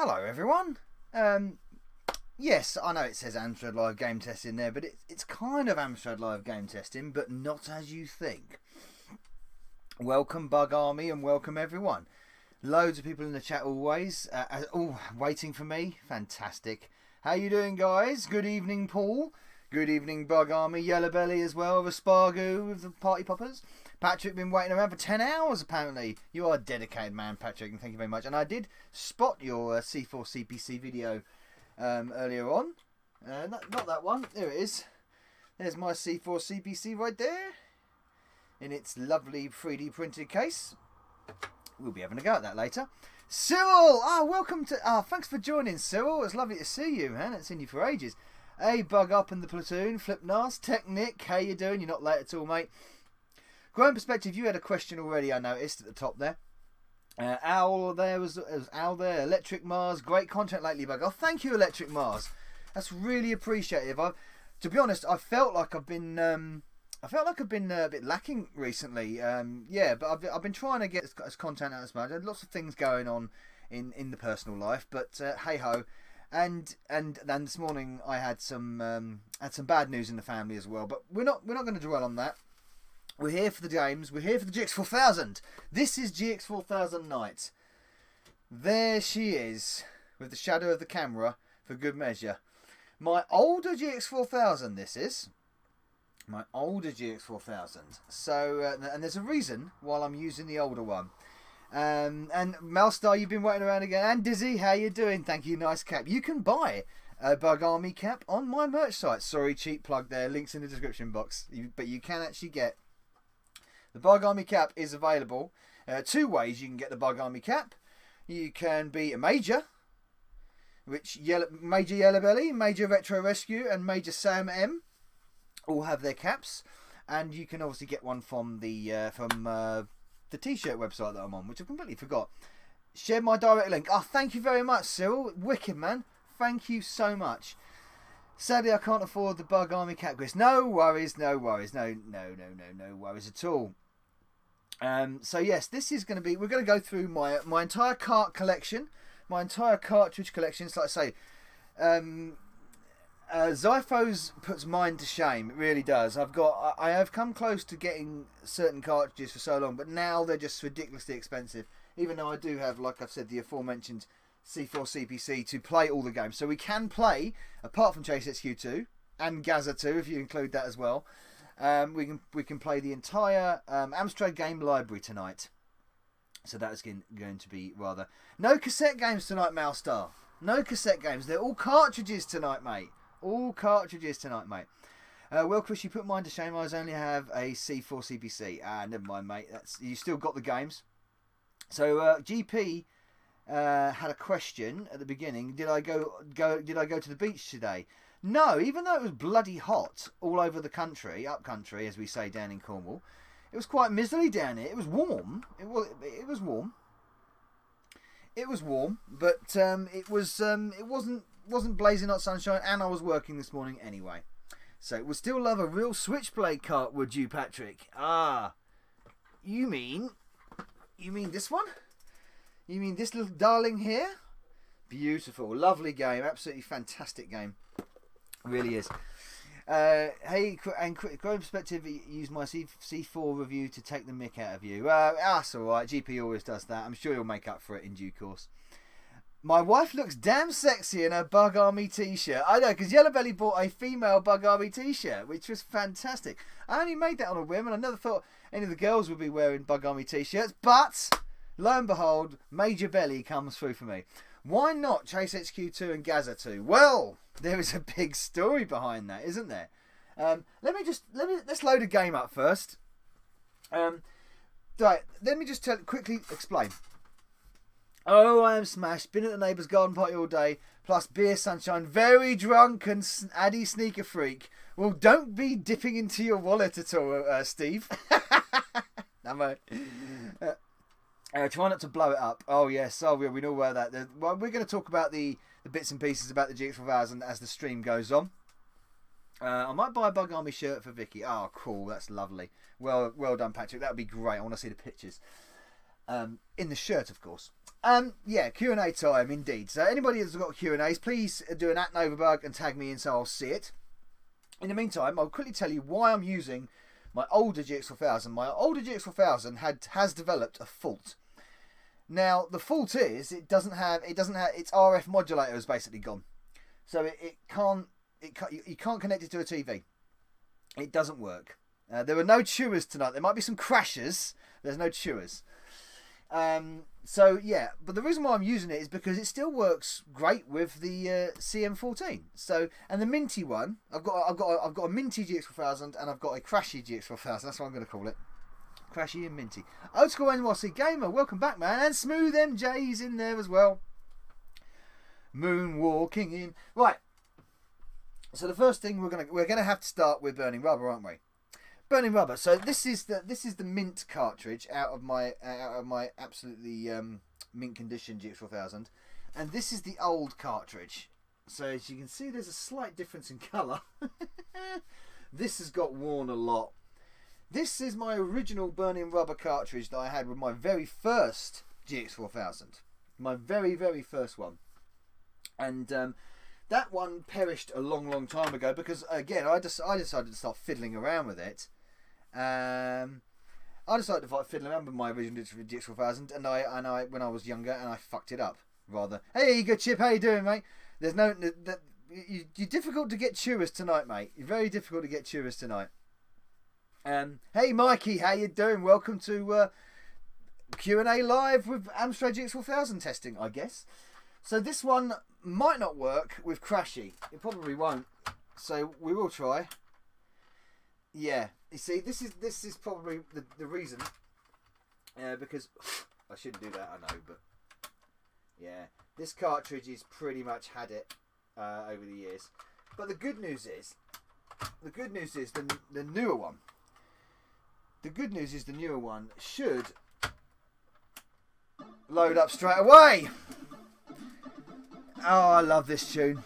Hello everyone. Yes, I know it says Amstrad Live Game Testing there, but it's kind of Amstrad Live Game Testing, but not as you think. Welcome Bug Army and welcome everyone. Loads of people in the chat always. Waiting for me. Fantastic. How you doing, guys? Good evening, Paul. Good evening, Bug Army. Yellow Belly as well, Raspargoo with the Party Poppers. Patrick been waiting around for 10 hours apparently. You are a dedicated man, Patrick, and thank you very much. And I did spot your C4 CPC video earlier on. Not that one. There it is. There's my C4 CPC right there in its lovely 3D printed case. We'll be having a go at that later. Cyril! Welcome to... thanks for joining, Cyril. It's lovely to see you, man. I haven't seen you for ages. Hey, Bug Up in the platoon. Flipnas. Technic. How you doing? You're not late at all, mate. Growing Perspective, you had a question already, I noticed, at the top there. Owl there was Owl there. Electric Mars. Great content lately, Bug. Oh, thank you, Electric Mars. That's really appreciative. To be honest, I felt like I've been... a bit lacking recently. Yeah, but I've been trying to get as content out as much. There's lots of things going on in the personal life, but hey ho. And then this morning I had some bad news in the family as well. But we're not going to dwell on that. We're here for the games. We're here for the GX4000. This is GX4000 night. There she is, with the shadow of the camera for good measure. My older GX4000. This is. My older GX4000. So, and there's a reason why I'm using the older one. And Malstar, you've been waiting around again. And Dizzy, how you doing? Thank you, nice cap. You can buy a Bug Army cap on my merch site. Sorry, cheap plug there. Links in the description box. But you can actually get the Bug Army cap is available. Two ways you can get the Bug Army cap. You can be a major, which Major Yellow Belly, Major Retro Rescue, and Major Sam M all have their caps, and you can obviously get one from the t-shirt website that I'm on, which I completely forgot. Share my direct link. Thank you very much, Cyril. Wicked, man. Thank you so much. Sadly, I can't afford the Bug Army cap quiz. No worries, no worries, no worries at all. So yes, this is going to be. We're going to go through my entire cart collection, my entire cartridge collection. It's like I say. Zyphos puts mine to shame. It really does. I have come close to getting certain cartridges for so long, but now they're just ridiculously expensive. Even though I do have, like I've said, the aforementioned C4 CPC to play all the games, so we can play apart from Chase HQ2 and Gaza 2 if you include that as well. We can play the entire Amstrad game library tonight. So that is going to be rather no cassette games tonight, Malstar. No cassette games. They're all cartridges tonight, mate. All cartridges tonight, mate. Well, Chris, you put mine to shame. I only have a C4 CPC. Never mind, mate. You still got the games. So GP had a question at the beginning. Did I go to the beach today? No, even though it was bloody hot all over the country, up country as we say down in Cornwall, it was quite miserly down here. It was warm. It was warm. It was warm, but it wasn't blazing hot sunshine, and I was working this morning anyway. So would still love a real switchblade cart, would you, Patrick? You mean this one? You mean this little darling here? Beautiful, lovely game, absolutely fantastic game, really is. Hey, and Growing Perspective used my C4 review to take the mick out of you. That's alright, GP always does that. I'm sure he'll make up for it in due course. My wife looks damn sexy in her Bug Army t-shirt. I know, because Yellow Belly bought a female Bug Army t-shirt, which was fantastic. I only made that on a whim, and I never thought any of the girls would be wearing Bug Army t-shirts, but lo and behold, Major Belly comes through for me. Why not Chase HQ2 and Gaza 2? Well, there is a big story behind that, isn't there? Let's load a game up first. Right, let me just quickly explain. Oh, I am smashed. Been at the neighbour's garden party all day. Plus beer, sunshine. Very drunk and addy sneaker freak. Well, don't be dipping into your wallet at all, Steve. No, mate. Try not to blow it up. Oh, yes. Oh, we know where that. Well, we're going to talk about the bits and pieces about the GX4000 as the stream goes on. I might buy a Bug Army shirt for Vicky. Oh, cool. That's lovely. Well done, Patrick. That would be great. I want to see the pictures. In the shirt, of course. Yeah, Q&A time indeed. So anybody that's got Q&As, please do an @NovaBug and tag me in so I'll see it. In the meantime, I'll quickly tell you why I'm using my older GX4000. My older GX4000 has developed a fault. Now the fault is it doesn't have its RF modulator is basically gone, so you can't connect it to a TV. It doesn't work. There were no chewers tonight. There might be some crashers. There's no chewers. So yeah, but the reason why I'm using it is because it still works great with the CM14. So, and the minty one, I've got a minty GX4000 and I've got a crashy GX4000. That's what I'm going to call it, crashy and minty. Old School NYC Gamer, welcome back, man, and Smooth MJ's in there as well. Moonwalking in, right. So the first thing we're gonna have to start with Burning Rubber, aren't we? Burning Rubber. So this is the mint cartridge out of my absolutely mint condition GX4000, and this is the old cartridge. So as you can see, there's a slight difference in colour. This has got worn a lot. This is my original Burning Rubber cartridge that I had with my very first GX4000, my very first one, and that one perished a long time ago because again I decided to start fiddling around with it. I decided to start fiddling around with my original GX4000, and I when I was younger, and I fucked it up rather. Hey, good Chip, how you doing, mate? There's you're difficult to get chewers tonight, mate. You're very difficult to get chewers tonight. Hey Mikey, how you doing? Welcome to Q&A live with Amstrad GX4000 testing, I guess. So this one might not work with Crashy. It probably won't. So we will try. Yeah, you see, this is probably the reason. Because I shouldn't do that, I know, but yeah, this cartridge has pretty much had it over the years. But the good news is the newer one. The good news is the newer one should load up straight away. Oh, I love this tune.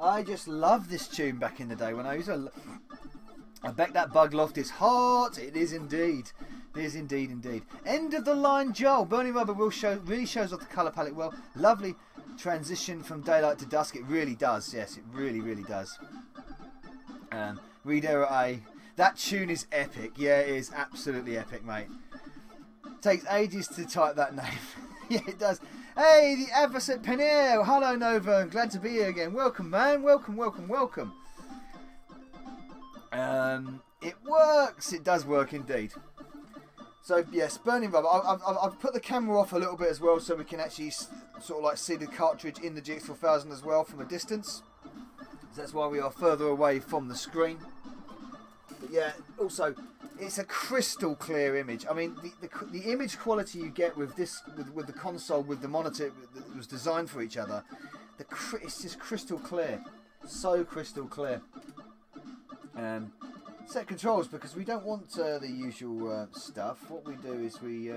I just love this tune back in the day when I used to. I bet that Bug Loft is hot. It is indeed. It is indeed. End of the line, Joel. Burning Rubber really shows off the colour palette well. Lovely transition from daylight to dusk. It really does. Yes, it really does. Read error A. That tune is epic. Yeah, it is absolutely epic, mate. Takes ages to type that name. Yeah, it does. Hey, the Advocate Penel. Hello, Nova. Glad to be here again. Welcome, man. Welcome. It works. It does work indeed. So, yes, Burning Rubber. I've put the camera off a little bit as well so we can actually sort of like see the cartridge in the GX4000 as well from a distance. So that's why we are further away from the screen. But yeah, also, it's a crystal clear image. I mean, the image quality you get with this, with the console, with the monitor that was designed for each other, it's just crystal clear, so crystal clear. Set controls, because we don't want the usual stuff. What we do is we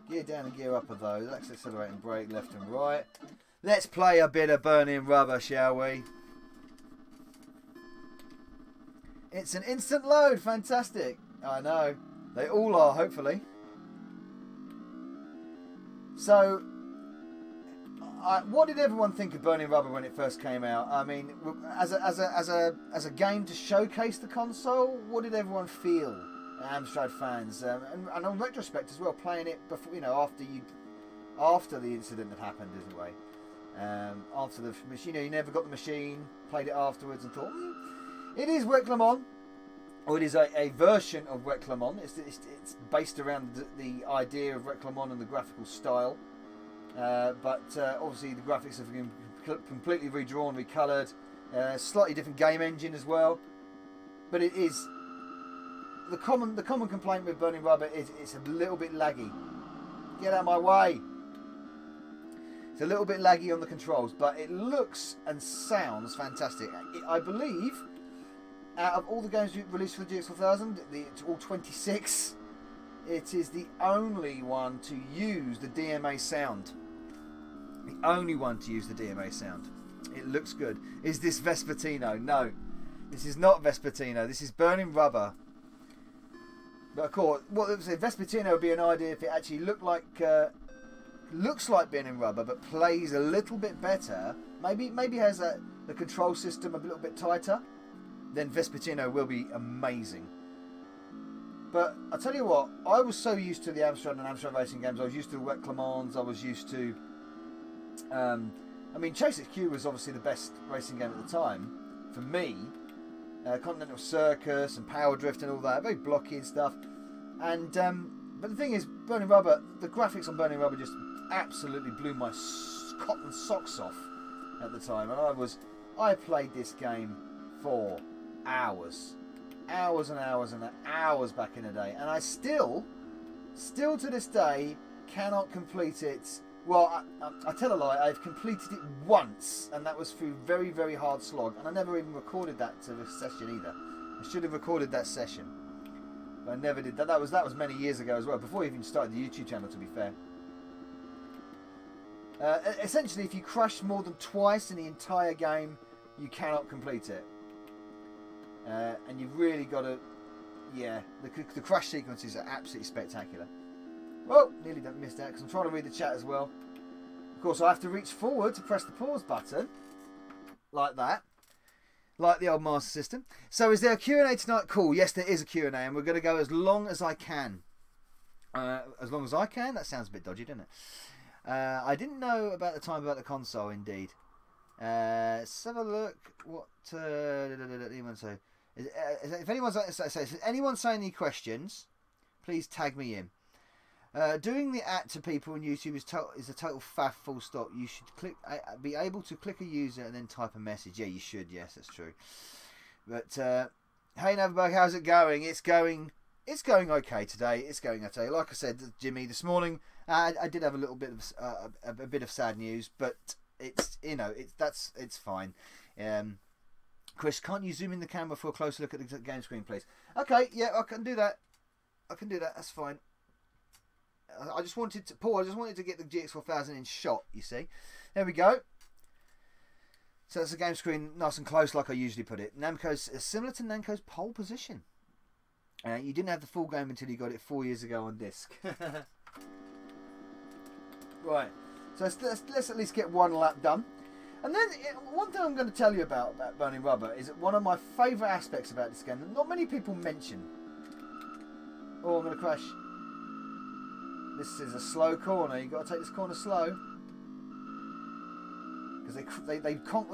gear down and gear up of those. Let's accelerate and brake left and right. Let's play a bit of Burning Rubber, shall we? It's an instant load. Fantastic. I know. They all are, hopefully. So, what did everyone think of Burning Rubber when it first came out? I mean, as a game to showcase the console, what did everyone feel? Amstrad fans, and on retrospect as well, playing it before, you know, after the incident had happened, isn't it? After the machine, you never got the machine, played it afterwards, and thought. It is Reclamon, or it is a version of Reclamon. It's based around the idea of Reclamon and the graphical style. But obviously the graphics have been completely redrawn, recoloured. Slightly different game engine as well. But it is... The common complaint with Burning Rubber is it's a little bit laggy. Get out of my way! It's a little bit laggy on the controls, but it looks and sounds fantastic. I believe... Out of all the games released for the GX4000, all 26, it is the only one to use the DMA sound. The only one to use the DMA sound. It looks good. Is this Vespertino? No. This is not Vespertino. This is Burning Rubber. But of course, what Vespertino would be an idea if it actually looks like being in rubber, but plays a little bit better. Maybe has the control system a little bit tighter. Then Vespertino will be amazing. But I tell you what, I was so used to the Amstrad and Amstrad racing games. I was used to the Wet Le Mans. I was used to. I mean, Chase HQ was obviously the best racing game at the time for me. Continental Circus and Power Drift and all that, very blocky and stuff. And but the thing is, Burning Rubber, the graphics on Burning Rubber just absolutely blew my cotton socks off at the time. And I played this game for hours and hours back in the day, and I still to this day cannot complete it. Well, I tell a lie, I've completed it once, and that was through very, very hard slog, and I never even recorded that to the session either. I should have recorded that session, but I never did that. That was many years ago as well, before I even started the YouTube channel, to be fair. Essentially, if you crash more than twice in the entire game, you cannot complete it. And you've really got to, yeah, the crash sequences are absolutely spectacular. Well, nearly don't miss that because I'm trying to read the chat as well. Of course, I have to reach forward to press the pause button, like that, like the old Master System. So is there a Q&A tonight? Cool, yes there is a Q&A, and we're going to go as long as I can. As long as I can? That sounds a bit dodgy, doesn't it? I didn't know about the time about the console, indeed. Let's have a look. What anyone say? If anyone's saying any questions, please tag me in. Doing the @ to people on YouTube is a total faff, full stop. You should be able to click a user and then type a message. Yeah, you should. Yes, that's true. But hey, Noverberg, how's it going? It's going okay today. It's going okay. Like I said, Jimmy, this morning I did have a little bit of a bit of sad news, but it's it's fine. Chris, can't you zoom in the camera for a closer look at the game screen, please? Okay, yeah, I can do that. That's fine. I just wanted to, Paul, to get the GX4000 in shot, you see. There we go. So that's the game screen nice and close like I usually put it. Namco's similar to Namco's pole position. You didn't have the full game until you got it 4 years ago on disc. Right. So let's at least get one lap done. And then one thing I'm going to tell you about Burning Rubber is that one of my favourite aspects about this game that not many people mention. Oh, I'm going to crash. This is a slow corner. You've got to take this corner slow. Because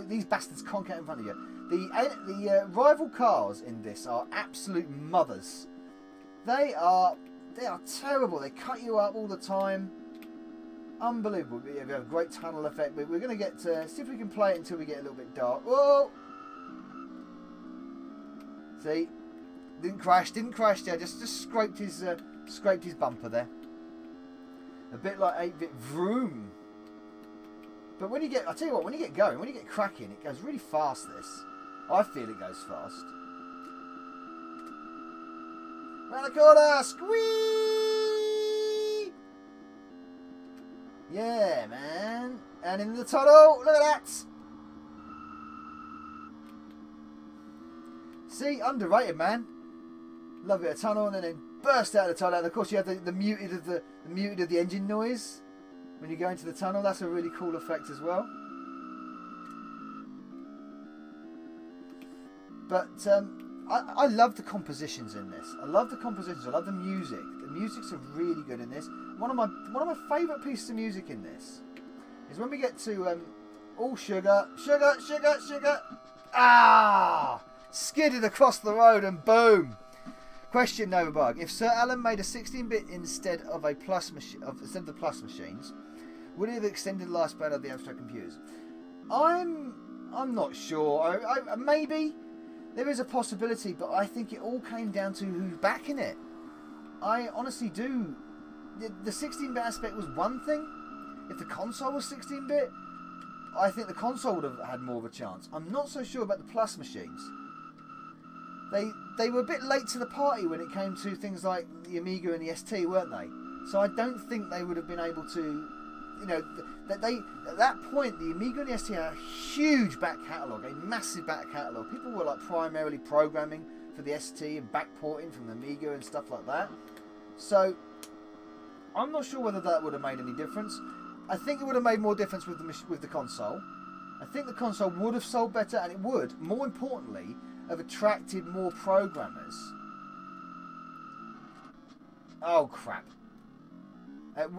these bastards can't get in front of you. The rival cars in this are absolute mothers. They are terrible. They cut you up all the time. Unbelievable. We have a great tunnel effect, but we're going to get to see if we can play it until we get a little bit dark. Whoa! See, didn't crash there. Just scraped his bumper there. A bit like 8-bit vroom. But when you get, I tell you what, when you get going, when you get cracking, it goes really fast. This, I feel it goes fast. Round the corner, squeeze! Yeah, man. And in the tunnel, look at that. See, underrated, man. Love it, a tunnel, and then burst out of the tunnel. And of course, you have the muted of the engine noise when you go into the tunnel. That's a really cool effect as well. But I love the compositions in this. I love the compositions. I love the music. The music's really good in this. One of my favourite pieces of music in this is when we get to all sugar. Ah, skidded across the road and boom. Question, Novabug: if Sir Alan made a 16-bit instead of the Plus machines, would it have extended the lifespan of the Amstrad computers? I'm not sure. Maybe there is a possibility, but I think it all came down to who's backing it. I honestly do. The 16-bit aspect was one thing. If the console was 16-bit, I think the console would have had more of a chance. I'm not so sure about the Plus machines. They were a bit late to the party when it came to things like the Amiga and the ST, weren't they? So I don't think they would have been able to, you know, at that point the Amiga and the ST had a huge back catalogue, a massive back catalogue. People were like primarily programming for the ST and backporting from the Amiga and stuff like that. So I'm not sure whether that would have made any difference. I think it would have made more difference with the console. I think the console would have sold better, and it would, more importantly, have attracted more programmers. Oh crap.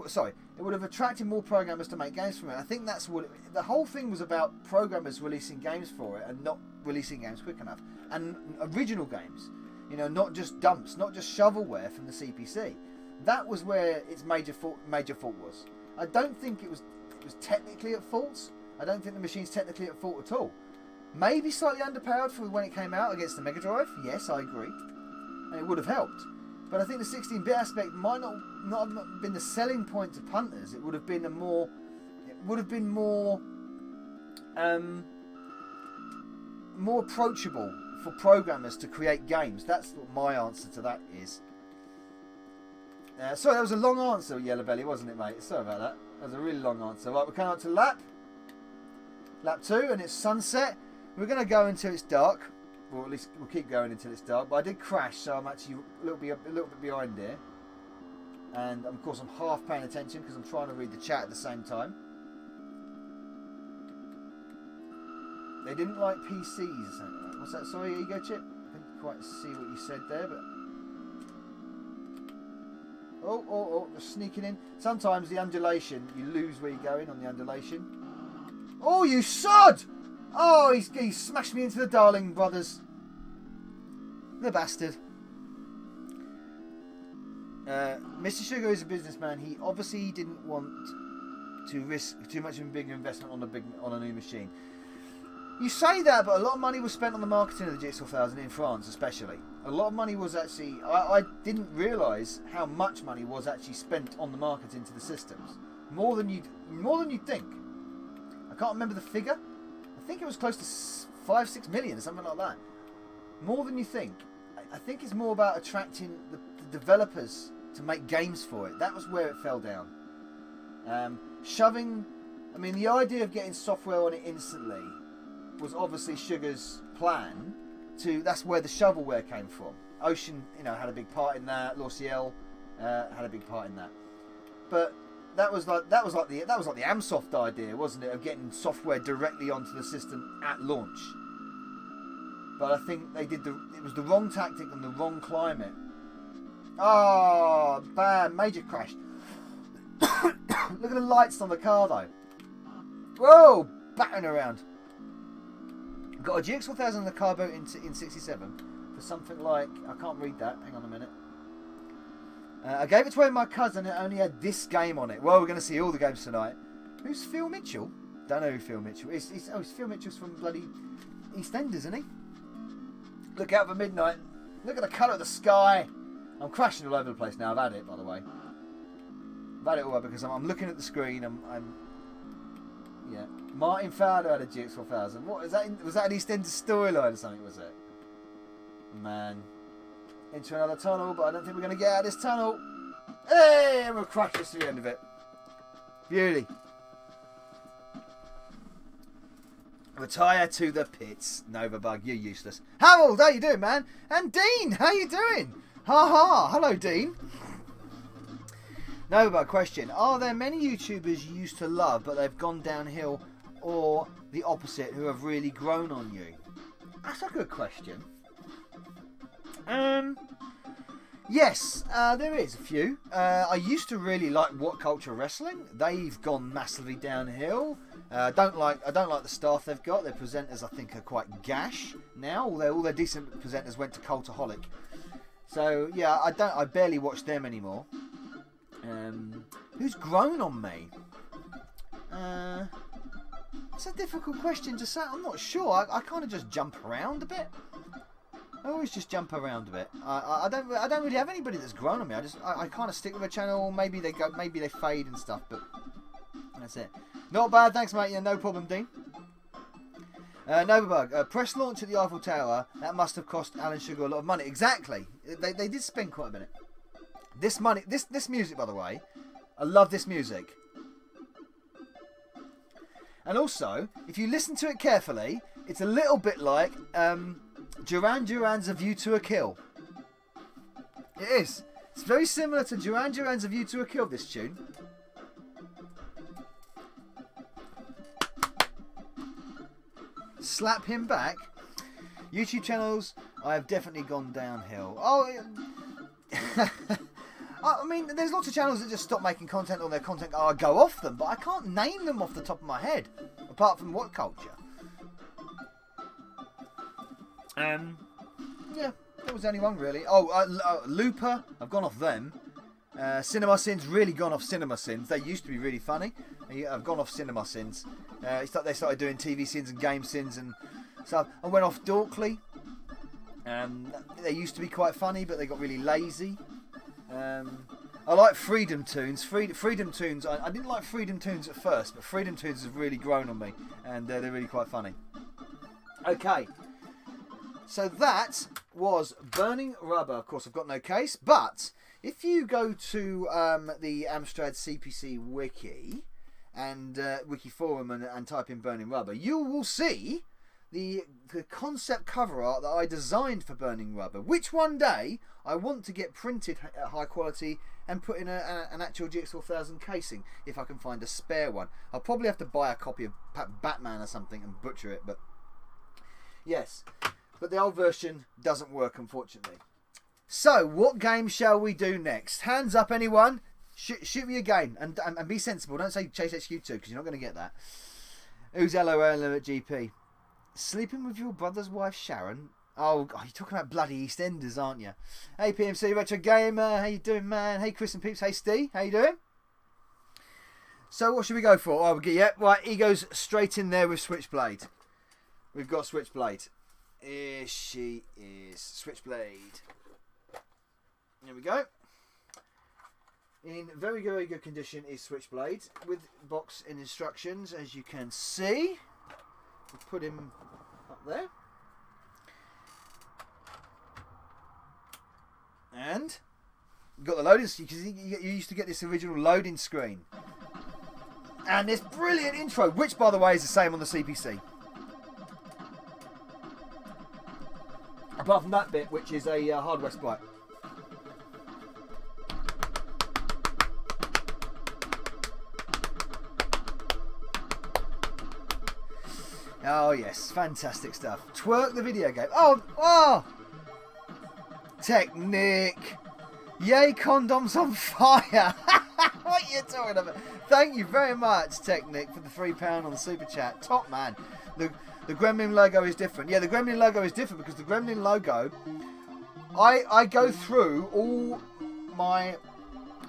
Sorry, it would have attracted more programmers to make games from it. I think that's what the whole thing was about: programmers releasing games for it and not releasing games quick enough, and original games. You know, not just dumps, not just shovelware from the CPC. That was where its major fault was. I don't think it was technically at fault. I don't think the machine's technically at fault at all. Maybe slightly underpowered for when it came out against the Mega Drive. Yes, I agree, and it would have helped. But I think the 16-bit aspect might not have been the selling point to punters. It would have been more approachable for programmers to create games. That's what my answer to that is. Sorry, that was a long answer, Yellow Belly, wasn't it, mate? Sorry about that. That was a really long answer. Right, we're coming up to lap 2, and it's sunset. We're going to go until it's dark. Or at least we'll keep going until it's dark. But I did crash, so I'm actually a little bit behind there. And of course I'm half paying attention because I'm trying to read the chat at the same time. They didn't like PCs. What's that? Sorry, Ego Chip? I couldn't quite see what you said there, but... Oh, just sneaking in. Sometimes the undulation, you lose where you're going on the undulation. Oh, you sod! Oh, he smashed me into the Darling Brothers. The bastard. Mr. Sugar is a businessman. He obviously didn't want to risk too much of a bigger investment on a new machine. You say that, but a lot of money was spent on the marketing of the GX4000 in France, especially. A lot of money was actually... I didn't realise how much money was actually spent on the marketing to the systems. More than you'd think. I can't remember the figure. I think it was close to 5-6 million or something like that. More than you think. I think it's more about attracting the developers to make games for it. That was where it fell down. Shoving... I mean, the idea of getting software on it instantly was obviously Sugar's plan. That's where the shovelware came from. Ocean, had a big part in that. L'Ociel had a big part in that. But that was like the Amsoft idea, wasn't it, of getting software directly onto the system at launch. But I think they did it was the wrong tactic and the wrong climate. Oh, bam, major crash. Look at the lights on the car though. Whoa, battering around. Got a GX4000 in the car boot in 67 for something like, I can't read that, hang on a minute. I gave it to my cousin and it only had this game on it. Well, we're going to see all the games tonight. Who's Phil Mitchell? Don't know who Phil Mitchell is. It's Phil Mitchell's from bloody EastEnders, isn't he? Look out for midnight. Look at the colour of the sky. I'm crashing all over the place now. I've had it, by the way. I've had it all because I'm looking at the screen. Yeah. Martin Fowler had a GX4000. What is that? Was that an EastEnders storyline or something? Was it? Man. Into another tunnel, but I don't think we're going to get out of this tunnel. Hey, and we'll crash us to the end of it. Beauty. Retire to the pits. Novabug, you're useless. Harold, how you doing, man? And Dean, how you doing? Ha ha. Hello, Dean. Novabug, question. Are there many YouTubers you used to love, but they've gone downhill, or the opposite, who have really grown on you? That's a good question. Yes, there is a few. I used to really like What Culture Wrestling. They've gone massively downhill. I don't like the staff they've got. Their presenters, I think, are quite gash now. All their decent presenters went to Cultaholic. So yeah, I barely watch them anymore. Who's grown on me? It's a difficult question to say. I'm not sure. I kind of just jump around a bit. I always just jump around a bit. I don't really have anybody that's grown on me. I kind of stick with a channel. Maybe they fade and stuff, but that's it. Not bad, thanks, mate. Yeah, no problem, Dean. Novabug, press launch at the Eiffel Tower. That must have cost Alan Sugar a lot of money. Exactly. They did spend quite a bit. This music, by the way, I love this music. And also, if you listen to it carefully, it's a little bit like Duran Duran's A View to a Kill. It is. It's very similar to Duran Duran's A View to a Kill, this tune. Slap him back. YouTube channels, I have definitely gone downhill. Oh, I mean, there's lots of channels that just stop making content, or their content go off them, but I can't name them off the top of my head, apart from What Culture. Yeah, there was only one really. Oh, Looper, I've gone off them. Cinema Sins, really gone off Cinema Sins. They used to be really funny. I've gone off Cinema Sins. They started doing TV Sins and Game Sins and stuff. I went off Dorkly. They used to be quite funny, but they got really lazy. I like Freedom Tunes. Freedom Tunes. I didn't like Freedom Tunes at first, but Freedom Tunes have really grown on me, and they're really quite funny. Okay. So that was Burning Rubber. Of course, I've got no case, but if you go to the Amstrad CPC wiki and wiki forum and type in Burning Rubber, you will see the concept cover art that I designed for Burning Rubber, which one day I want to get printed at high quality and put in an actual GX4000 casing if I can find a spare one. I'll probably have to buy a copy of Batman or something and butcher it, but yes. But the old version doesn't work, unfortunately. So, what game shall we do next? Hands up, anyone. Shoot me a game. And be sensible. Don't say Chase HQ2, because you're not going to get that. Who's LOL at GP? Sleeping with your brother's wife, Sharon? Oh, you're talking about bloody EastEnders, aren't you? Hey, PMC Retro Gamer. How you doing, man? Hey, Chris and Peeps. Hey, Steve. How you doing? So, what should we go for? Oh, right, he goes straight in there with Switchblade. We've got Switchblade. Here she is, Switchblade. There we go. In very, very good condition is Switchblade, with box and instructions, as you can see. We'll put him up there. And got the loading, because you used to get this original loading screen. And this brilliant intro, which by the way is the same on the CPC. Apart from that bit, which is a hardware sprite. Oh yes, fantastic stuff. Twerk the video game. Oh! Technic. Yay, condoms on fire. What are you talking about? Thank you very much, Technic, for the £3 on the super chat. Top man. The Gremlin logo is different. Yeah, the Gremlin logo is different because the Gremlin logo, I go through all my...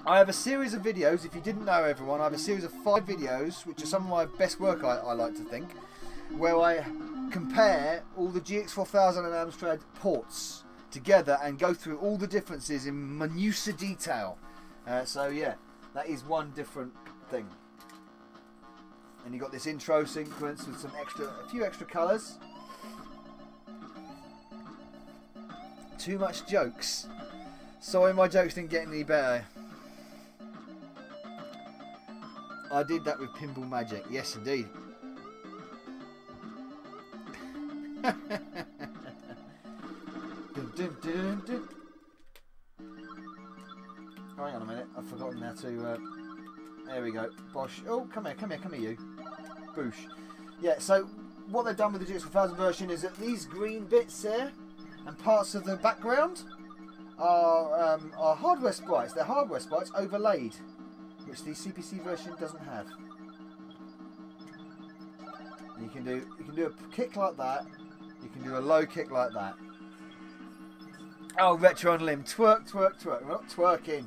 I have a series of videos, if you didn't know, everyone, I have a series of 5 videos, which are some of my best work, I like to think, where I compare all the GX4000 and Amstrad ports together and go through all the differences in minutiae detail. So yeah, that is one different thing. And you got this intro sequence with a few extra colours. Too much jokes. Sorry, my jokes didn't get any better. I did that with Pinball Magic. Yes, indeed. Dun, dun, dun, dun. Oh, hang on a minute. I've forgotten how to... there we go. Bosh. Oh, come here, you. Boosh. Yeah, so what they've done with the GX4000 version is that these green bits there and parts of the background are hardware sprites. They're hardware sprites overlaid, which the CPC version doesn't have. And you can do a kick like that. You can do a low kick like that. Oh, Retro on Limb. Twerk, twerk, twerk. We're not twerking.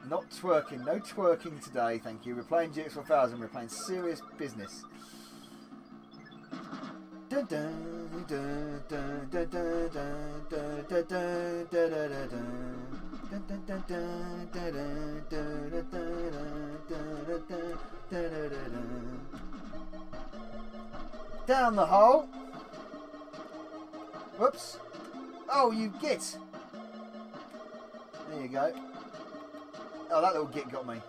Not twerking. No twerking today, thank you. We're playing GX4000. We're playing serious business. Down the hole. Whoops. Oh, you git. There you go. Oh, that little git got me.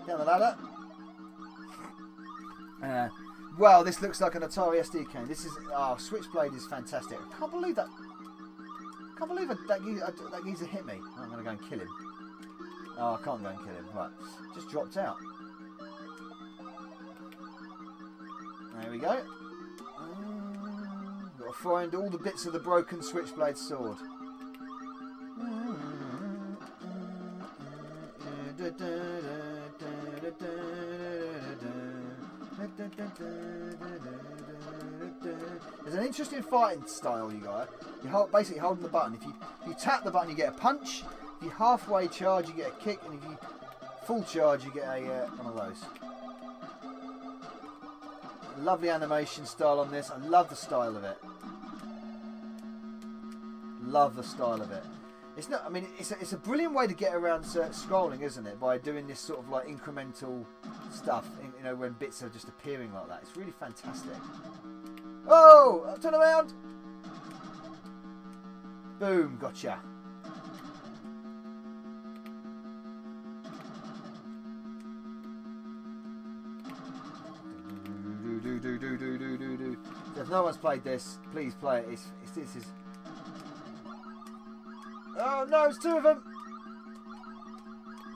Down the ladder. Wow, this looks like an Atari SD cane. This is... Oh, Switchblade is fantastic. I can't believe that... I can't believe that geezer hit me. Oh, I'm going to go and kill him. Oh, I can't go and kill him. Right. Just dropped out. There we go. Got to find all the bits of the broken Switchblade sword. There's an interesting fighting style you got. You basically holding the button. If you tap the button, you get a punch. If you halfway charge, you get a kick, and if you full charge, you get a one of those. Lovely animation style on this. I love the style of it. Love the style of it. It's not. I mean, it's a brilliant way to get around scrolling, isn't it? By doing this sort of like incremental stuff. You know, when bits are just appearing like that. It's really fantastic. Oh! Turn around! Boom! Gotcha. So if no one's played this, please play it. This is. Oh no, it's two of them!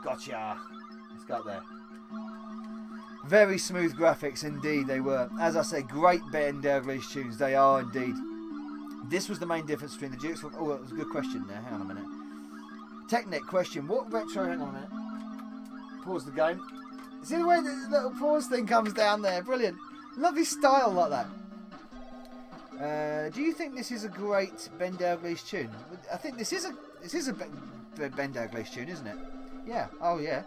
Gotcha! Let's go up there. Very smooth graphics indeed they were. As I say, great Ben Dalglish tunes. They are indeed. This was the main difference between the GX4000. Oh, that was a good question there. Hang on a minute. Technic question. What retro... Hang on a minute. Pause the game. See the way the little pause thing comes down there? Brilliant. Lovely style like that. Do you think this is a great Ben Dalglish tune? I think this is a Ben Dalglish tune, isn't it? Yeah. Oh yeah.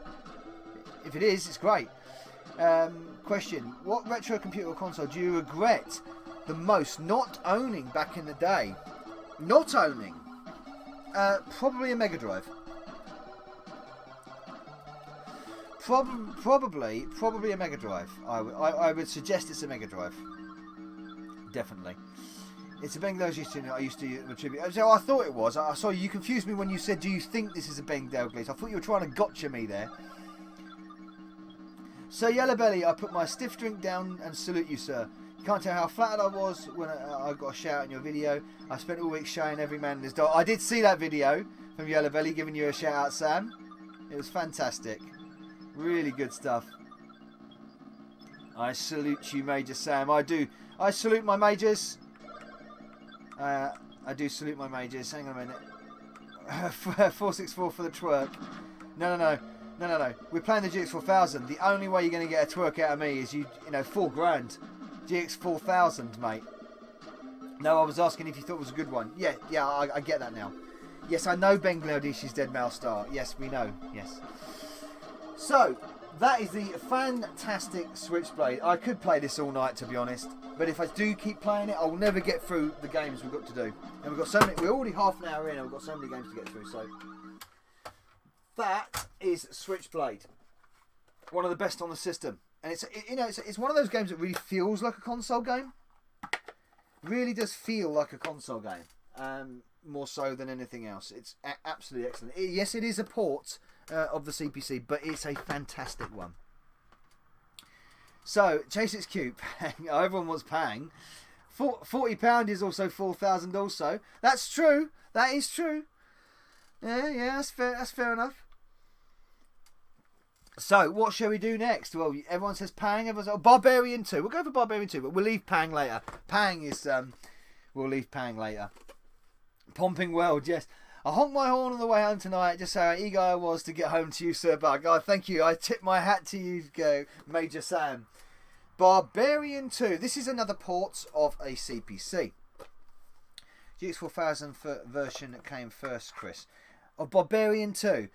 If it is, it's great. Question: what retro computer or console do you regret the most not owning back in the day? Not owning? Probably a Mega Drive. Probably a Mega Drive. I would suggest it's a Mega Drive. Definitely. It's a Bangladeshi tune I used to attribute. So I thought it was. I saw you confused me when you said, "Do you think this is a Bangladeshi?" I thought you were trying to gotcha me there. Sir Yellow Belly, I put my stiff drink down and salute you, sir. You can't tell how flattered I was when I got a shout in your video. I spent all week showing every man in his dog. I did see that video from Yellow Belly giving you a shout out, Sam. It was fantastic. Really good stuff. I salute you, Major Sam. I do. I salute my majors. I do salute my majors. Hang on a minute. 464 for the twerk. No. We're playing the GX4000. The only way you're going to get a twerk out of me is you know, $4 grand. GX4000, mate. No, I was asking if you thought it was a good one. Yeah, I get that now. Yes, I know Bangladeshi's Dead Mouse Star. Yes, we know. Yes. So, that is the fantastic Switchblade. I could play this all night, to be honest. But if I do keep playing it, I'll never get through the games we've got to do. And we've got so many. We're already half an hour in, and we've got so many games to get through. So, that is Switchblade. One of the best on the system. And it's one of those games that really feels like a console game. Really does feel like a console game. More so than anything else. It's absolutely excellent. Yes, it is a port of the CPC, but it's a fantastic one. So, Chase It's Cute. Everyone wants Pang. £40 is also 4,000 also. That's true. That is true. Yeah, that's fair. That's fair enough. So, what shall we do next? Well, everyone says Pang. Everyone's like, oh, Barbarian 2. We'll go for Barbarian 2, but we'll leave Pang later. Pang is, we'll leave Pang later. Pomping World, yes. I honked my horn on the way home tonight, just how eager I was to get home to you, Sir Bug. Oh, thank you. I tip my hat to you, Major Sam. Barbarian 2. This is another port of a CPC. GX4000 version came first, Chris. Of Barbarian 2.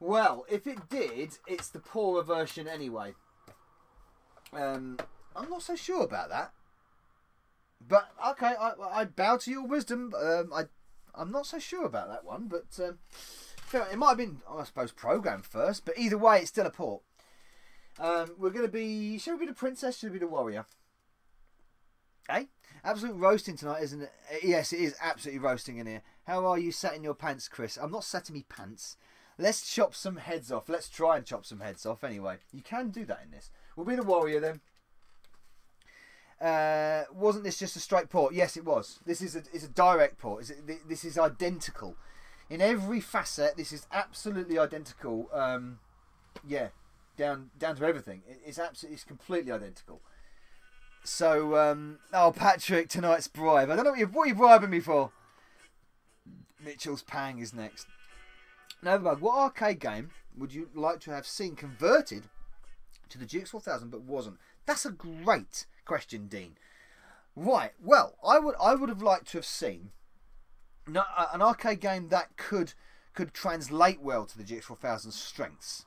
Well, if it did, it's the poorer version anyway. I'm not so sure about that. But, okay, I bow to your wisdom. I'm not so sure about that one, but it might have been, I suppose, programmed first. But either way, it's still a port. We're going to be... Shall we be the princess? Shall we be the warrior? Eh? Absolute roasting tonight, isn't it? Yes, it is absolutely roasting in here. How are you sat in your pants, Chris? I'm not sat in me pants. Let's chop some heads off. Let's try and chop some heads off anyway. You can do that in this. We'll be the warrior then. Wasn't this just a straight port? Yes, it was. This is a direct port. This is identical in every facet. This is absolutely identical. Yeah, down to everything. It's completely identical. So, oh, Patrick, tonight's bribe. I don't know what you're bribing me for. Mitchell's Pang is next. Novabug, what arcade game would you like to have seen converted to the GX4000 but wasn't? That's a great question, Dean. Right, well, I would have liked to have seen an arcade game that could translate well to the GX4000's strengths.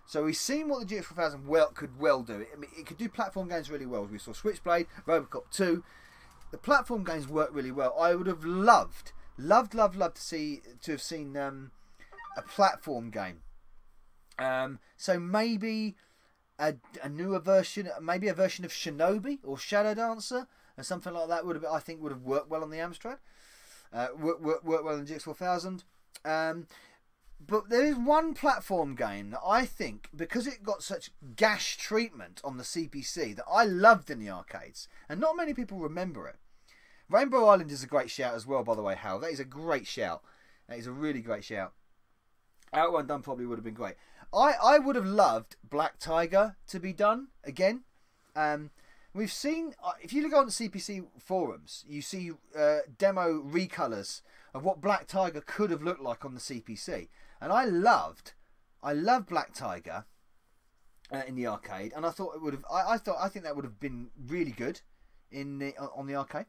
So we've seen what the GX4000 could do. I mean, it could do platform games really well. We saw Switchblade, Robocop 2. The platform games work really well. I would have loved to have seen a platform game. So maybe a newer version, maybe a version of Shinobi or Shadow Dancer or something like that I think would have worked well on the Amstrad. Worked well on the GX4000. But there is one platform game that I think, because it got such gash treatment on the CPC, that I loved in the arcades, and not many people remember it. Rainbow Island is a great shout as well, by the way, Hal. That is a great shout. That is a really great shout. Outrun done probably would have been great. I would have loved Black Tiger to be done again. We've seen, if you look on the CPC forums, you see demo recolors of what Black Tiger could have looked like on the CPC. And I loved Black Tiger in the arcade, and I thought it would have. I think that would have been really good on the arcade.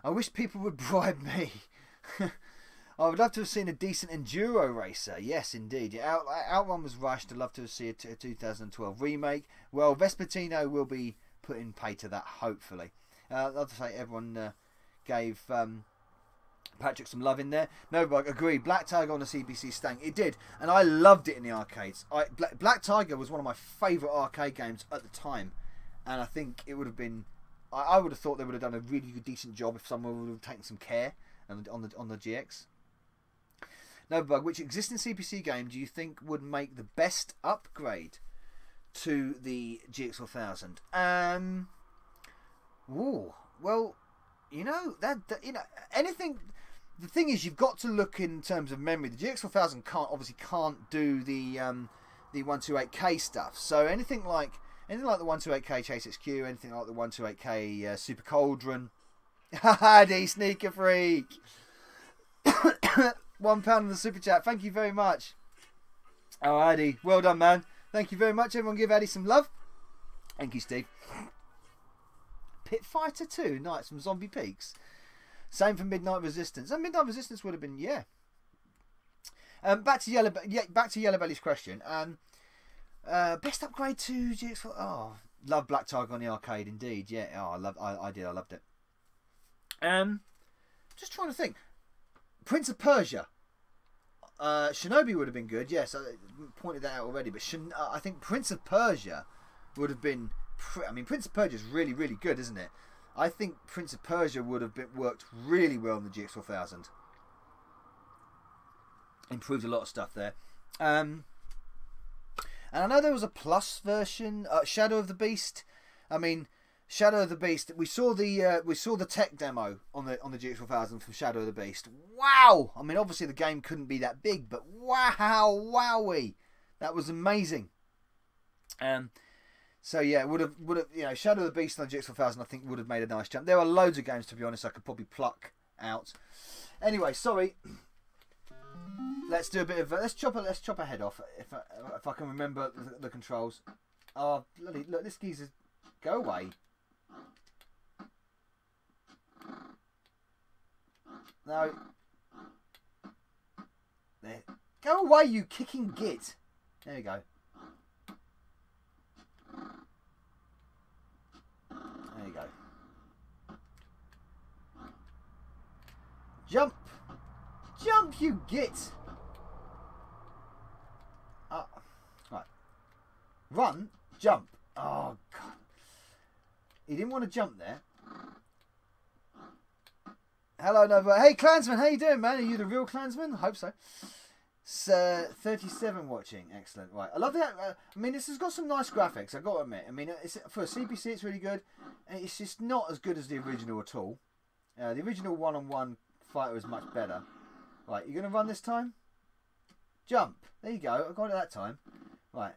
I wish people would bribe me. I would love to have seen a decent enduro racer. Yes, indeed. Yeah, Outrun was rushed. I'd love to see a 2012 remake. Well, Vespertino will be putting pay to that, hopefully. I'd love to say everyone gave Patrick some love in there. No, but I agree. Black Tiger on the CPC stank. It did, and I loved it in the arcades. Black Tiger was one of my favourite arcade games at the time, and I think it would have been. I would have thought they would have done a really good, decent job if someone would have taken some care on the GX. No, Bug, which existing CPC game do you think would make the best upgrade to the GX4000? Well, anything. The thing is, you've got to look in terms of memory. The GX4000 can't do the 128K stuff. So anything like the 128K Chase XQ, anything like the 128K Super Cauldron. Haha, D Sneaker Freak. £1 on the super chat. Thank you very much. Oh, Addy, well done, man. Thank you very much. Everyone, give Addy some love. Thank you, Steve. Pit Fighter 2, nice, from Zombie Peaks. Same for Midnight Resistance. And Midnight Resistance would have been, yeah. Back to Yellow Belly's question. Best upgrade to GX4. Oh, love Black Tiger on the arcade, indeed. Yeah. Oh, I did. I loved it. Just trying to think. Prince of Persia. Shinobi would have been good. Yes, I pointed that out already. But I think Prince of Persia would have been. I mean, Prince of Persia is really, really good, isn't it? I think Prince of Persia would have worked really well in the GX4000. Improved a lot of stuff there. And I know there was a plus version, Shadow of the Beast. I mean, Shadow of the Beast. We saw the tech demo on the GX4000 from Shadow of the Beast. Wow! I mean, obviously the game couldn't be that big, but wow, wowie, that was amazing. So yeah, would have Shadow of the Beast on the GX4000 I think would have made a nice jump. There are loads of games, to be honest, I could probably pluck out. Anyway, sorry. Let's do a bit of let's chop a head off if I can remember the controls. Oh bloody look, this geezer, go away. No. There. Go away, you kicking git. There you go. There you go. Jump! Jump, you git! Right. Run, jump. Oh, God. He didn't want to jump there. Hello, Nova. Hey, Klansman, how you doing, man? Are you the real Klansman? I hope so. 37 watching. Excellent. Right. I love that. I mean, this has got some nice graphics, I've got to admit. I mean, for a CPC, it's really good. It's just not as good as the original at all. The original one-on-one fighter is much better. Right, you're going to run this time? Jump. There you go. I got it that time. Right.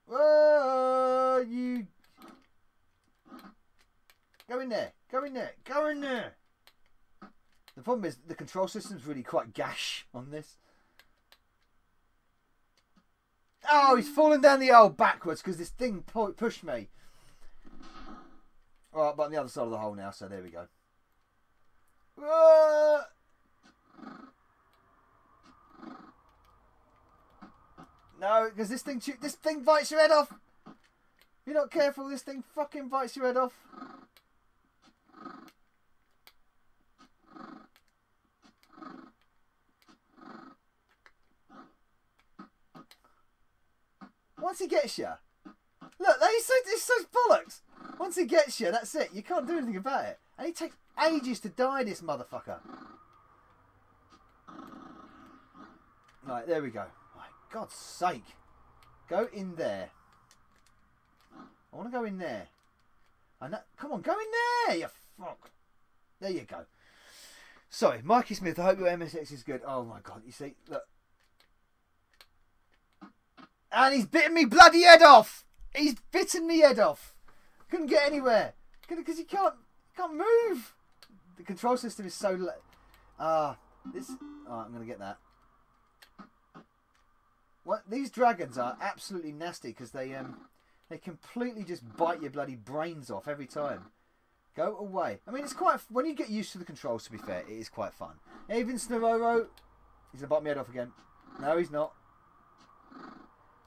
Whoa, you... Go in there. Go in there. Go in there. The problem is the control system's really quite gash on this. Oh, he's falling down the hole backwards because this thing pushed me. Alright, but on the other side of the hole now, so there we go. No, because this thing bites your head off. If you're not careful, this thing fucking bites your head off. Once he gets you, look, it's so bollocks. Once he gets you, that's it. You can't do anything about it. And he takes ages to die, this motherfucker. Right, there we go. My God's sake. Go in there. I want to go in there. Come on, go in there, you fuck. There you go. Sorry, Mikey Smith, I hope your MSX is good. Oh my God, you see, look. And he's bitten me bloody head off. He's bitten me head off. Couldn't get anywhere because he can't move. The control system is so. I'm gonna get that. What these dragons are absolutely nasty because they completely just bite your bloody brains off every time. Go away. I mean, it's quite when you get used to the controls. To be fair, it is quite fun. Even Snororo, he's gonna bite my head off again. No, he's not.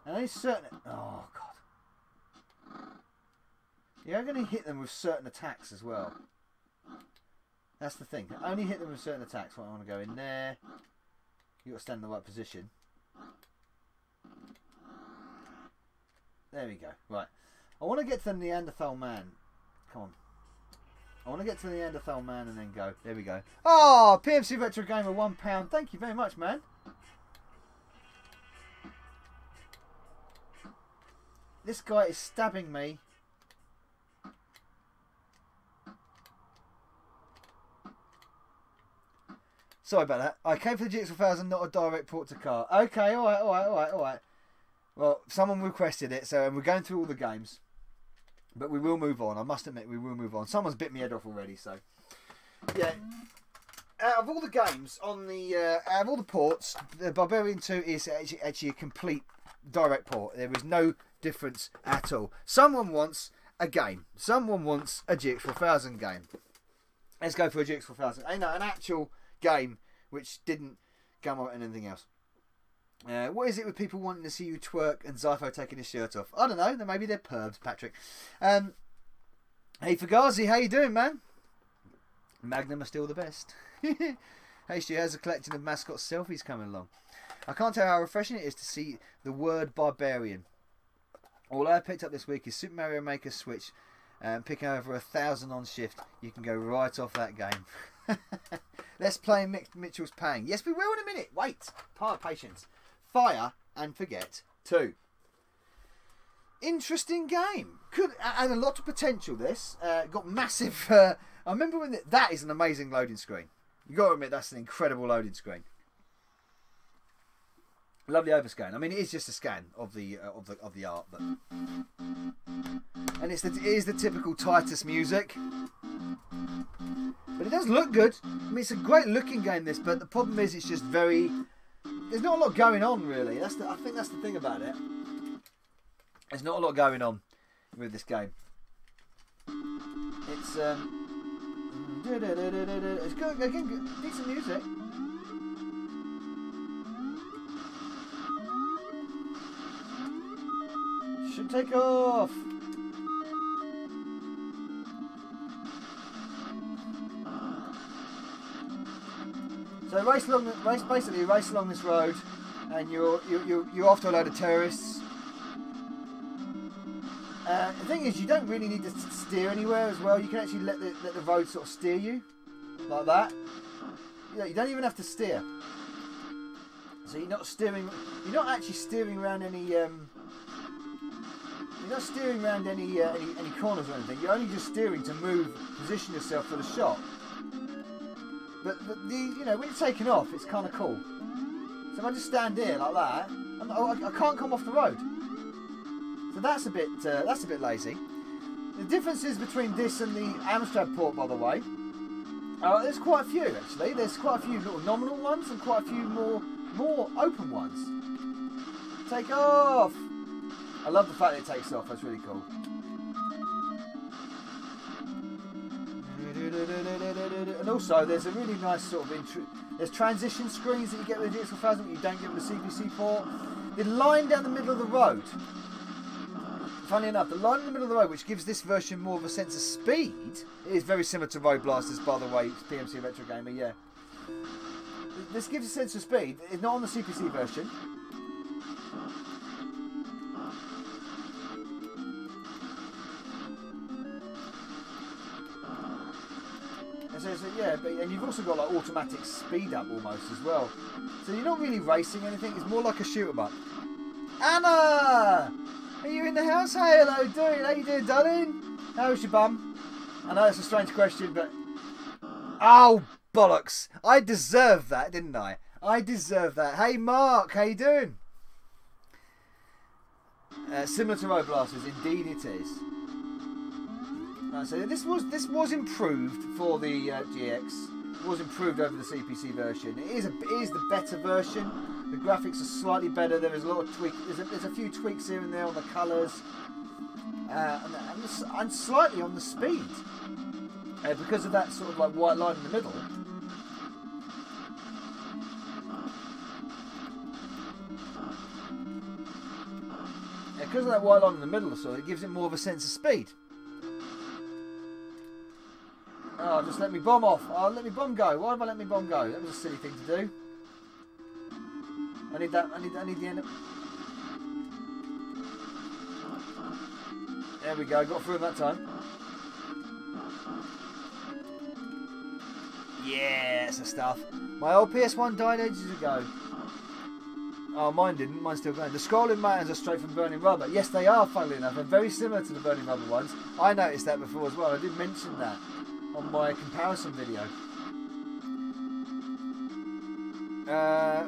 And only certain... Oh, God. You're going to hit them with certain attacks as well. That's the thing. Only hit them with certain attacks. Well, I want to go in there. You've got to stand in the right position. There we go. Right. I want to get to the Neanderthal man. Come on. I want to get to the Neanderthal man and then go. There we go. Oh, PMC Retro Gamer, £1. Thank you very much, man. This guy is stabbing me. Sorry about that. I came for the GX4000, not a direct port to car. Okay, alright. Well, someone requested it, so we're going through all the games. But we will move on. I must admit, we will move on. Someone's bit me head off already, so... Yeah. Out of all the games, on the out of all the ports, the Barbarian 2 is actually a complete direct port. There is no difference at all. Someone wants a game. Someone wants a GX4000 game. Let's go for a GX4000. An actual game which didn't come out in anything else. What is it with people wanting to see you twerk and Zypho taking his shirt off? I don't know. Maybe they're pervs, Patrick. Hey, Fugazi, how you doing, man? Magnum are still the best. Hey, she has a collection of mascot selfies coming along. I can't tell how refreshing it is to see the word barbarian. All I picked up this week is Super Mario Maker Switch. Picking over 1,000 on shift. You can go right off that game. Let's play Mitchell's Pain. Yes, we will in a minute. Wait. Part of patience. Fire and Forget 2. Interesting game. And a lot of potential, this. Got massive... I remember when... That is an amazing loading screen. You got to admit, that's an incredible loading screen. Lovely overscan. I mean, it is just a scan of the art, but and it is the typical Titus music, but it does look good. I mean, it's a great looking game, this, but the problem is it's just very. There's not a lot going on really. I think that's the thing about it. There's not a lot going on with this game. It's it's good. Again, decent music. Should take off. So race along this road, and you're after a load of terrorists. The thing is, you don't really need to steer anywhere as well. You can actually let the road sort of steer you, like that. You don't even have to steer. So you're not steering. You're not actually steering around any. You're not steering around any corners or anything. You're only just steering to position yourself for the shot. But you know, when you're taking off, it's kind of cool. So if I just stand here like that, I can't come off the road. So that's a bit lazy. The differences between this and the Amstrad port, by the way, there's quite a few actually. There's quite a few little nominal ones and quite a few more open ones. Take off. I love the fact that it takes off. That's really cool. And also, there's a really nice sort of there's transition screens that you get with the GX4000 that you don't get with the CPC port. The line down the middle of the road. Funny enough, the line in the middle of the road, which gives this version more of a sense of speed, is very similar to Road Blasters, by the way, PMC Retro Gamer, yeah. This gives a sense of speed. It's not on the CPC version. Yeah, and you've also got like automatic speed up almost as well. So you're not really racing anything. It's more like a shoot 'em up. Anna, are you in the house? Hey, hello, doing? How you doing, darling? How's your bum? I know it's a strange question, but oh bollocks! I deserved that, didn't I? I deserved that. Hey, Mark, how you doing? Similar to Road Blasters, indeed it is. So this was improved for the GX. It was improved over the CPC version. It is the better version. The graphics are slightly better. There is a lot of tweak. There's a few tweaks here and there on the colours, and slightly on the speed because of that sort of like white line in the middle. Because of that white line in the middle, so it gives it more of a sense of speed. Oh, just let me bomb off. Oh, let me bomb go. Why have I let me bomb go? That was a silly thing to do. I need that. I need the end. There we go. Got through that time. Yeah, that's the stuff. My old PS1 died ages ago. Oh, mine didn't. Mine's still going. The scrolling mountains are straight from Burning Rubber. Yes, they are, funnily enough. They're very similar to the Burning Rubber ones. I noticed that before as well. I did mention that on my comparison video.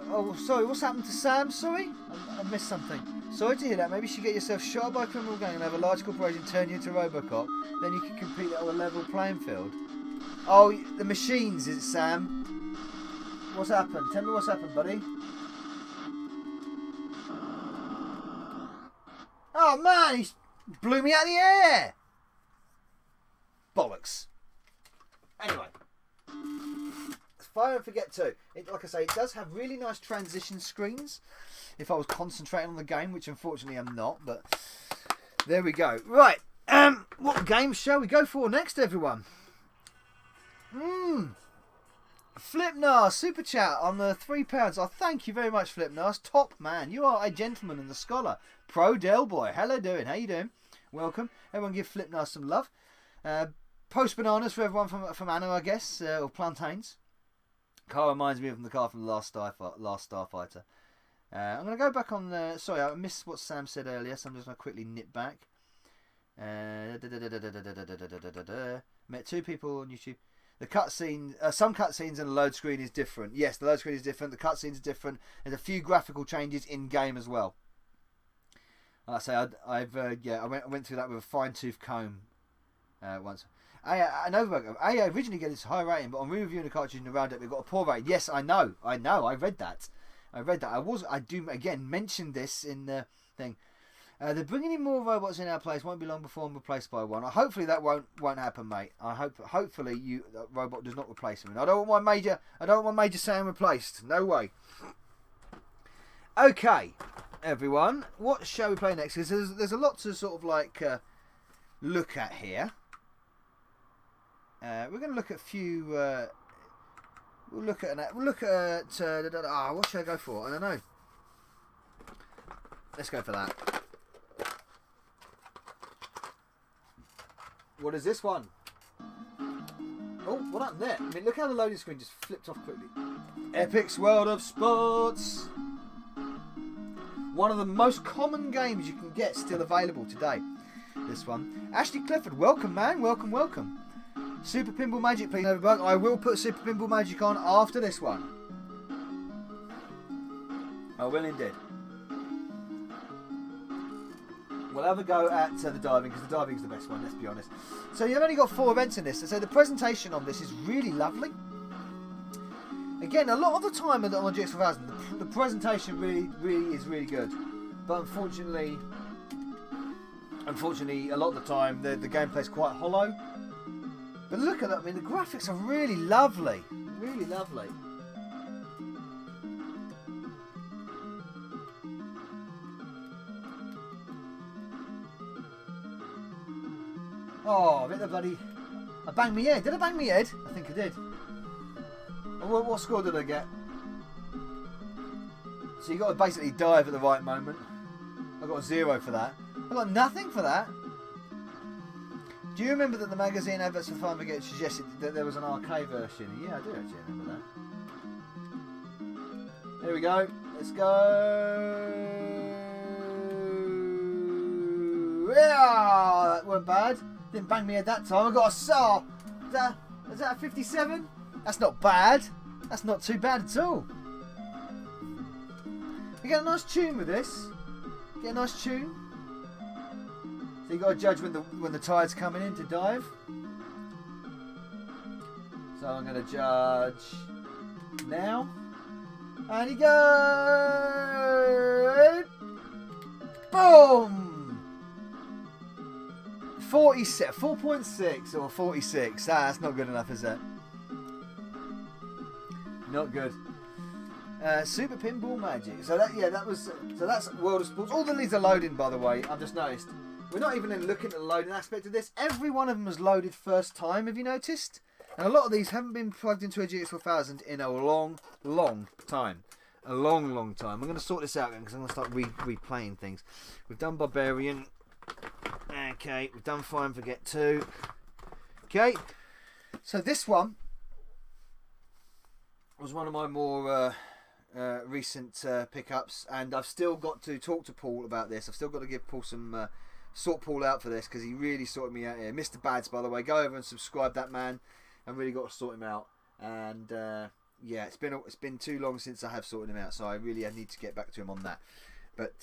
Oh, sorry, what's happened to Sam? Sorry? I missed something. Sorry to hear that. Maybe you should get yourself shot by a criminal gang and have a large corporation turn you into Robocop. Then you can compete on a level playing field. Oh, the machines, is it, Sam? What's happened? Tell me what's happened, buddy. Oh, man, he blew me out of the air. Bollocks. Anyway, Fire and Forget 2. Like I say, it does have really nice transition screens. If I was concentrating on the game, which unfortunately I'm not, but there we go. Right, what game shall we go for next, everyone? Flipnar super chat on the £3. Oh, thank you very much, Flipnar. Top man, you are a gentleman and a scholar. Pro Del Boy, hello, doing? How you doing? Welcome. Everyone, give Flipnar some love. Post bananas for everyone from Anna, I guess, or plantains. Car reminds me of the car from the last Starfighter. I'm going to go back on. Sorry, I missed what Sam said earlier, so I'm just going to quickly nip back. Met two people on YouTube. The cutscene, some cutscenes and the load screen is different. Yes, the load screen is different. The cutscenes are different. There's a few graphical changes in game as well. Like I say, I went through that with a fine-tooth comb once. I originally gave this a high rating, but on re-reviewing the cartridge in the roundup, it got a poor rating. Yes, I know. I read that. I do again mention this in the thing. They're bringing in more robots in our place. Won't be long before I'm replaced by one. Hopefully that won't happen, mate. Hopefully that robot does not replace me. I don't want my Major Sam replaced. No way. Okay, everyone. What shall we play next? Because there's a lot to sort of like look at here. We're going to look at a few. We'll look at. What should I go for? I don't know. Let's go for that. What is this one? Oh, what happened there? I mean, look how the loading screen just flipped off quickly. Epic's World of Sports. One of the most common games you can get still available today. This one. Ashley Clifford, welcome man, welcome, welcome. Super Pinball Magic, please, Overbug. I will put Super Pinball Magic on after this one. I will indeed. We'll have a go at the diving, because the diving is the best one, let's be honest. So you've only got 4 events in this, so the presentation on this is really lovely. Again, a lot of the time on the GX4000, the presentation really is really good. But unfortunately, a lot of the time, the gameplay is quite hollow. But look at that, I mean, the graphics are really lovely. Really lovely. Oh, I bet the bloody... I banged my head. Did I bang my head? I think I did. What score did I get? So you got to basically dive at the right moment. I got a 0 for that. I got nothing for that. Do you remember that the magazine adverts for Fun Forget suggested that there was an arcade version? Yeah, I do actually remember that. Here we go. Let's go. Yeah, that weren't bad. Didn't bang me head that time. I got a SAR. Is that a 57? That's not bad. That's not too bad at all. You get a nice tune with this. Get a nice tune. So you got to judge when the tide's coming in to dive. So I'm going to judge now. And he goes. Boom. 4.6 or 46. That's not good enough, is it? Not good. Super Pinball Magic. So that's World of Sports. All the leads are loading, by the way. I've just noticed. We're not even looking at the loading aspect of this. Every one of them was loaded first time. Have you noticed? And a lot of these haven't been plugged into a GX4000 in a long time. A long time. I'm going to sort this out again because I'm going to start replaying things. We've done Barbarian. Okay, we've done Fine Forget 2. Okay, so this one was one of my more recent pickups, and I've still got to talk to Paul about this. I've still got to give Paul some sort Paul out for this because he really sorted me out here. Mr. Bads, by the way, go over and subscribe that man. I've really got to sort him out, and yeah, it's been too long since I have sorted him out, so I need to get back to him on that. But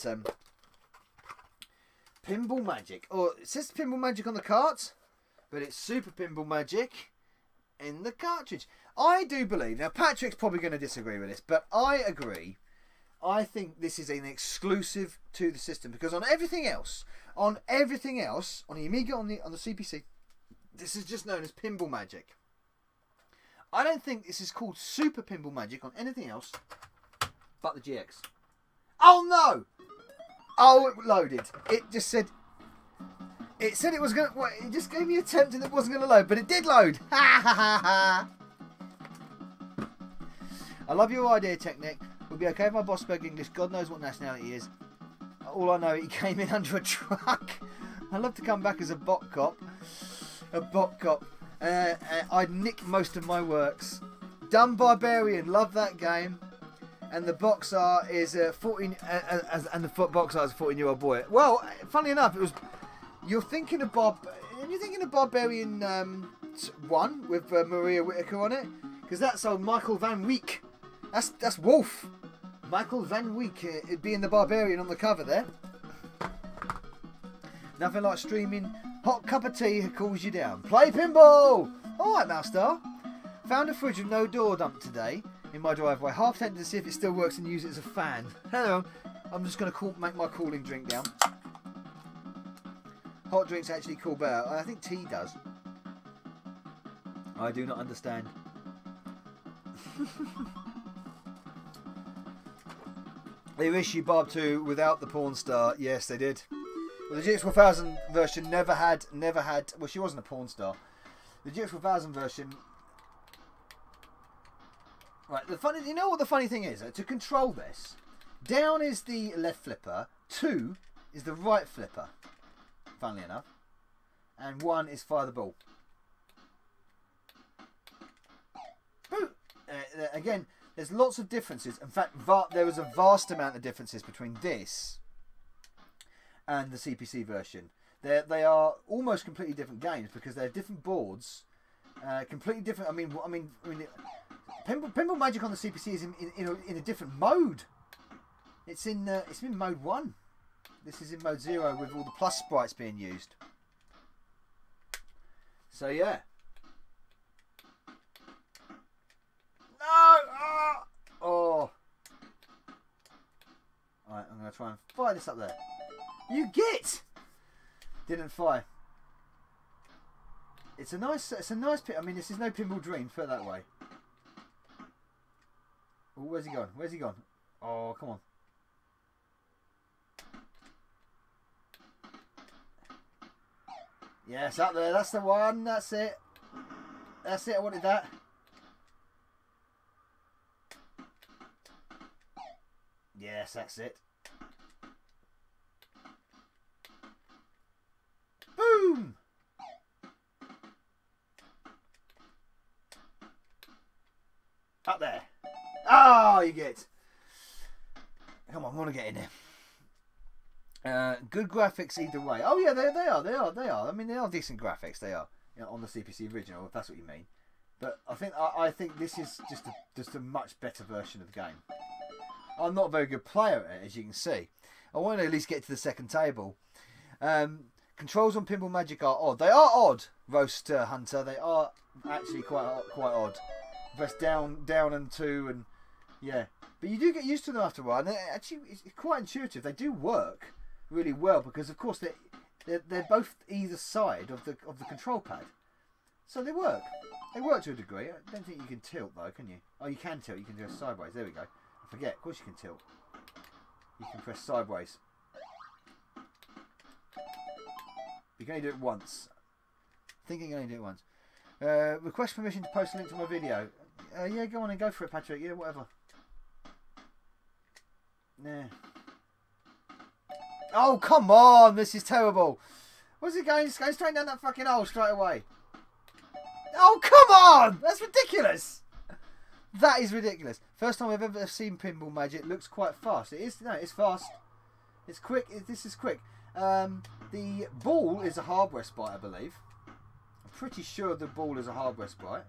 Pinball Magic. Oh, it says Pinball Magic on the cart, but it's Super Pinball Magic in the cartridge. I do believe, now Patrick's probably going to disagree with this, but I agree. I think this is an exclusive to the system because on everything else, on the Amiga, on the CPC, this is just known as Pinball Magic. I don't think this is called Super Pinball Magic on anything else but the GX. Oh no! Oh, it loaded. It just said... It said it was going to... It just gave me a tempt and it wasn't going to load, but it did load. Ha ha ha ha. I love your idea, Technic. We'll be okay if my boss spoke English. God knows what nationality he is. All I know, he came in under a truck. I'd love to come back as a bot cop. A bot cop. I'd nick most of my works. Dumb Barbarian. Love that game. And the box art is 14, and the box art is a 14-year-old boy. Well, funnily enough, it was. You're thinking of Barbarian 1 with Maria Whittaker on it, because that's old Michael Van Week. That's Wolf. Michael Van Week. It'd be in the Barbarian on the cover there. Nothing like streaming. Hot cup of tea cools you down. Play pinball. All right, Mousestar. Found a fridge with no door dump today in my driveway. Half tempted to see if it still works and use it as a fan. Hello. I'm just going to make my cooling drink down. Hot drinks actually cool better. I think tea does. I do not understand. They issued Barb 2 without the porn star. Yes, they did. Well, the GX4000 version never had. Well, she wasn't a porn star. The GX4000 version. Right. You know what the funny thing is? To control this, down is the left flipper. 2 is the right flipper. Funnily enough, and 1 is fire the ball. Again, There's lots of differences. In fact, there was a vast amount of differences between this and the CPC version. They are almost completely different games because they're different boards, completely different. I mean, Pinball Magic on the CPC is in a different mode. It's in mode 1. This is in mode 0 with all the plus sprites being used. So yeah. No! Oh! Alright, I'm going to try and fire this up there. You git! Didn't fire. It's a nice pit. I mean, this is no Pinball Dreams, put it that way. Oh, where's he gone? Where's he gone? Oh, come on. Yes, up there. That's the one. That's it. That's it. I wanted that. Yes, that's it. Boom! Up there. Oh, you get. Come on, I want to get in there. Good graphics either way. Oh yeah, they are. I mean, they are decent graphics. They are, you know, on the CPC original, if that's what you mean. But I think this is just a much better version of the game. I'm not a very good player at it, as you can see. I want to at least get to the second table. Controls on Pinball Magic are odd. They are odd, Roast Hunter. They are actually quite odd. Press down and 2, and yeah. But you do get used to them after a while. And actually, it's quite intuitive. They do work really well because, of course, they're both either side of the control pad, so they work. They work to a degree. I don't think you can tilt though, can you? Oh, you can tilt. You can go sideways. There we go. I forget. Of course, you can tilt. You can press sideways. You can only do it once. I think you can only do it once. Request permission to post a link to my video. Yeah, go on and go for it, Patrick. Yeah, whatever. Nah. Oh, come on! This is terrible. What's it going? It's going straight down that fucking hole straight away. Oh, come on! That's ridiculous. That is ridiculous. First time I've ever seen Pinball Magic. It looks quite fast. It is. No, it's fast. It's quick. This is quick. The ball is a hardware sprite, I believe. I'm pretty sure the ball is a hardware sprite.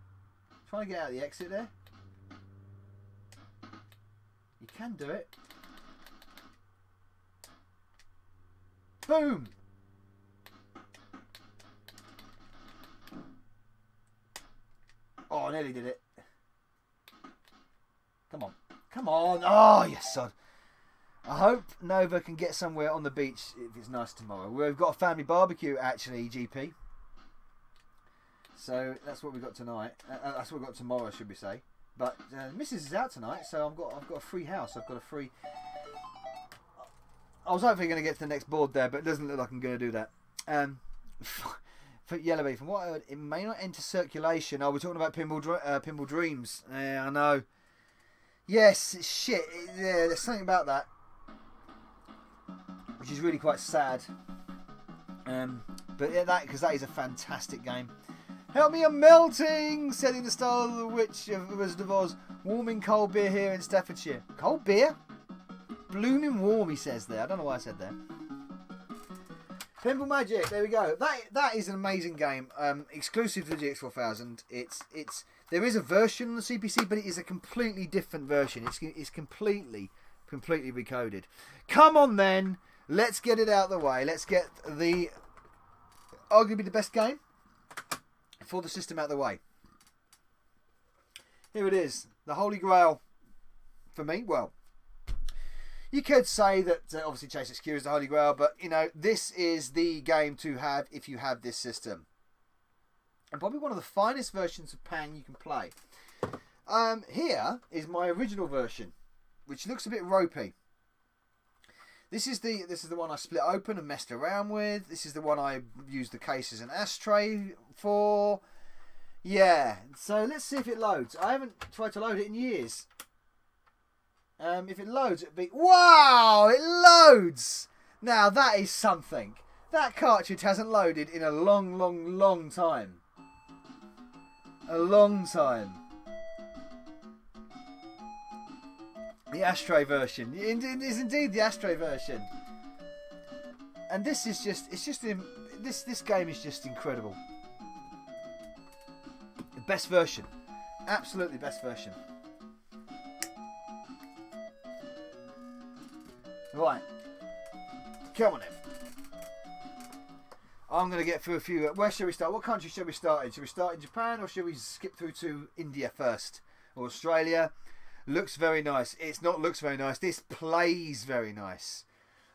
Trying to get out of the exit there. You can do it. Boom! Oh, I nearly did it. Come on. Come on. Oh, you sod. I hope Nova can get somewhere on the beach if it's nice tomorrow. We've got a family barbecue, actually, GP. So that's what we've got tonight. That's what we've got tomorrow, should we say. But Mrs. is out tonight, so I've got a free house. I've got a free... I was hopefully going to get to the next board there, but it doesn't look like I'm going to do that. For Yellowbee, from what I heard, it may not enter circulation. Oh, we're talking about Pinball Dreams. Yeah, I know. Yes, it's shit. Yeah, there's something about that, which is really quite sad. But yeah, because that is a fantastic game. Help me, I'm melting! Setting the style of the Witch of the Wizard of Oz. Warming cold beer here in Staffordshire. Cold beer? Blooming warm, he says there. I don't know why I said that. Pinball Magic, there we go. That is an amazing game. Exclusive to the GX4000. There is a version on the CPC, but it is a completely different version. It's completely recoded. Come on then, let's get it out of the way. Let's get the arguably the best game for the system out of the way. Here it is, the Holy Grail for me. Well, you could say that obviously Chase HQ is the Holy Grail, but you know, this is the game to have if you have this system. And probably one of the finest versions of Pang you can play. Here is my original version, which looks a bit ropey. This is the one I split open and messed around with. This is the one I used the case as an ashtray for. Yeah, so let's see if it loads. I haven't tried to load it in years. If it loads, it'd be... Wow! It loads! Now, that is something. That cartridge hasn't loaded in a long time. A long time. The ashtray version. It is indeed the ashtray version. And this is just, this game is just incredible. The best version. Absolutely best version. Right. Come on then. I'm going to get through a few. Where shall we start? What country shall we start in? Shall we start in Japan or shall we skip through to India first? Or Australia? Looks very nice. It's not looks very nice. This plays very nice.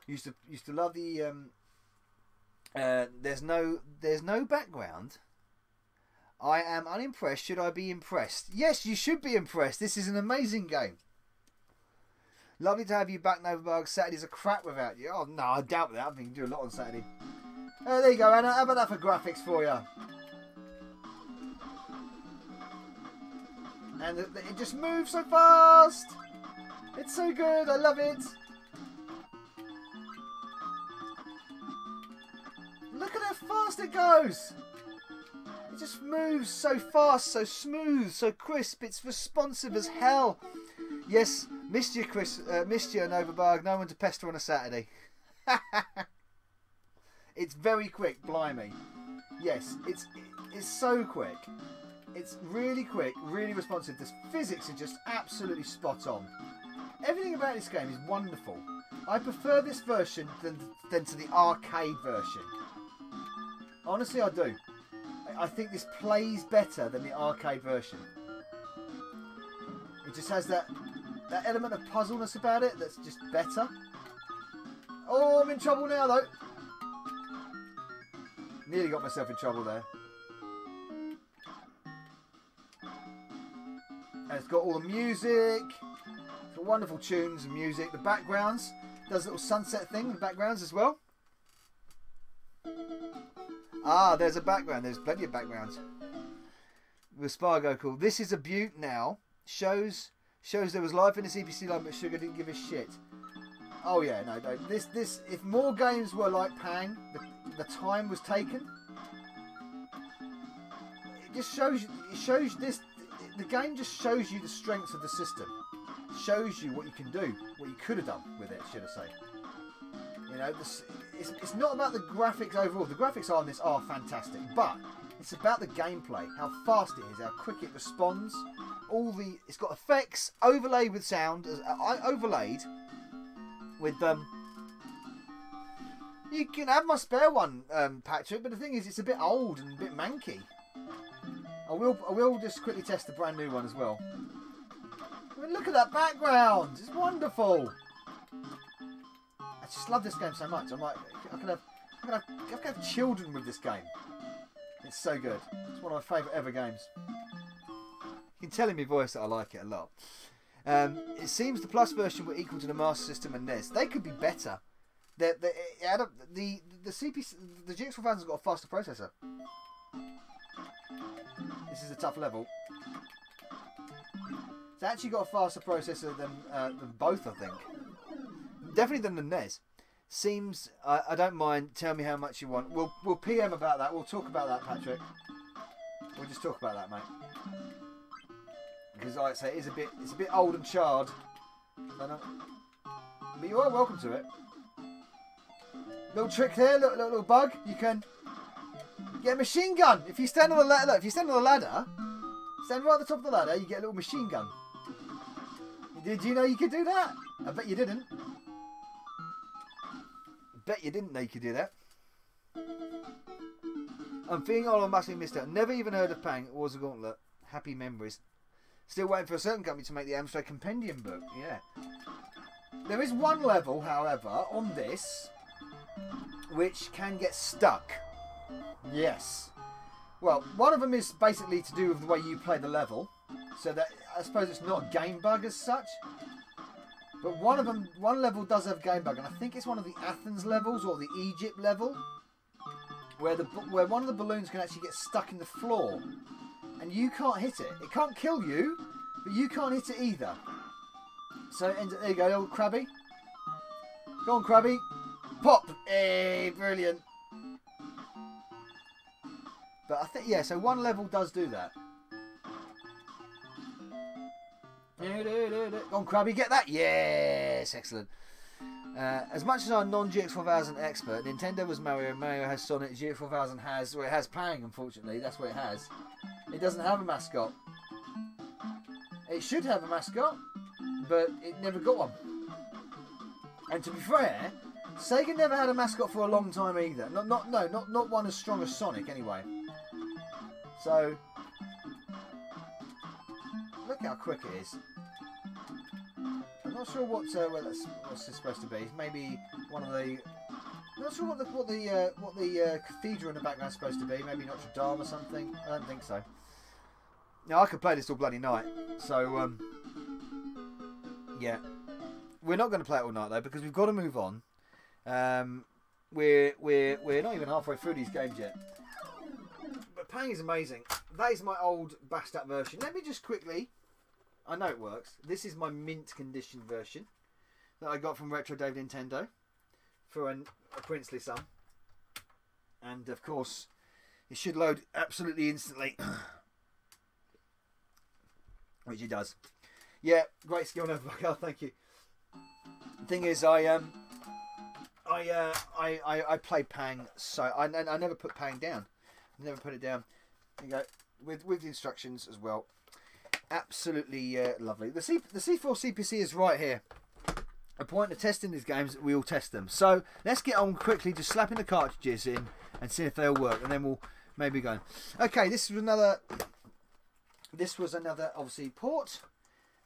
Used to love the there's no background. I am unimpressed. Should I be impressed? Yes, you should be impressed. This is an amazing game. Lovely to have you back, Novabug. Saturday's a crap without you. Oh no, I doubt that. I think you can do a lot on Saturday. Oh, there you go, Anna. How about that for graphics for you? And it just moves so fast. It's so good. I love it. Look at how fast it goes. It just moves so fast, so smooth, so crisp. It's responsive as hell. Yes, missed you, Chris. Missed you, Novabug. No one to pester on a Saturday. It's very quick, blimey. Yes, it's so quick. It's really quick, really responsive. The physics are just absolutely spot on. Everything about this game is wonderful. I prefer this version than to the arcade version. Honestly, I do. I think this plays better than the arcade version. It just has that element of puzzleness about it that's just better. Oh, I'm in trouble now though. Nearly got myself in trouble there. And it's got all the music. It's got wonderful tunes and music. The backgrounds. Does a little sunset thing with the backgrounds as well. Ah, there's a background. There's plenty of backgrounds. With Spargo cool. This is a beaut now. Shows there was life in the CPC line, but Sugar didn't give a shit. Oh yeah, no. This. If more games were like Pang, the time was taken. It just shows. It shows this. The game just shows you the strengths of the system. Shows you what you can do, what you could have done with it, should I say. You know, it's not about the graphics overall. The graphics on this are fantastic, but it's about the gameplay, how fast it is, how quick it responds. It's got effects overlaid with sound, overlaid with You can have my spare one, Patrick, but the thing is, it's a bit old and a bit manky. I will just quickly test the brand new one as well. I mean, look at that background. It's wonderful. I just love this game so much. I'm like, I could have children with this game. It's so good. It's one of my favourite ever games. You can tell in my voice that I like it a lot. It seems the Plus version were equal to the Master System and NES. They could be better. The GX4000's got a faster processor. This is a tough level. It's actually got a faster processor than both, I think. Definitely than the NES. Seems, I don't mind. Tell me how much you want. We'll PM about that. We'll talk about that, Patrick. We'll just talk about that, mate. Because, like I say, it's a bit old and charred. But you are welcome to it. Little trick there, little bug. You can get a machine gun if you stand on the ladder. Look, if you stand on the ladder, stand right at the top of the ladder, you get a little machine gun. Did you know you could do that? I bet you didn't. Bet you didn't know you could do that. I'm feeling all on massively missed out. Never even heard of Pang. It was a gauntlet. Happy memories. Still waiting for a certain company to make the Amstrad Compendium book. Yeah. There is one level, however, on this, which can get stuck. Yes. Well, one of them is basically to do with the way you play the level. So that, I suppose it's not a game bug as such. But one level does have a game bug, and I think it's one of the Athens levels or the Egypt level, where one of the balloons can actually get stuck in the floor, and you can't hit it. It can't kill you, but you can't hit it either. So there you go, old Krabby. Go on, Krabby. Pop. Hey, brilliant. But I think, yeah, so one level does do that. Go on, Krabby, get that. Yes, excellent. As much as I'm a non-GX4000 expert, Nintendo was Mario, Mario has Sonic, GX4000 has, well, it has Pang, unfortunately, that's what it has. It doesn't have a mascot. It should have a mascot, but it never got one. And to be fair, Sega never had a mascot for a long time either. Not one as strong as Sonic, anyway. So, look how quick it is. I'm not sure what's this supposed to be. Maybe one of the. I'm not sure what the cathedral in the background is supposed to be. Maybe Notre Dame or something. I don't think so. Now I could play this all bloody night. So yeah, we're not going to play it all night though because we've got to move on. We're not even halfway through these games yet. But Pang is amazing. That is my old bashed up version. Let me just quickly. I know it works. This is my mint condition version that I got from Retro Dave Nintendo for a princely sum. And of course, it should load absolutely instantly, which it does. Yeah, great skill, never fuck out. Thank you. The thing is, I play Pang, so I never put Pang down. I never put it down. There you go with the instructions as well. Absolutely lovely. The C4 CPC is right here. The point of testing these games, we all test them. So let's get on quickly, just slapping the cartridges in and see if they'll work, and then we'll maybe go. Okay, this was another obviously port,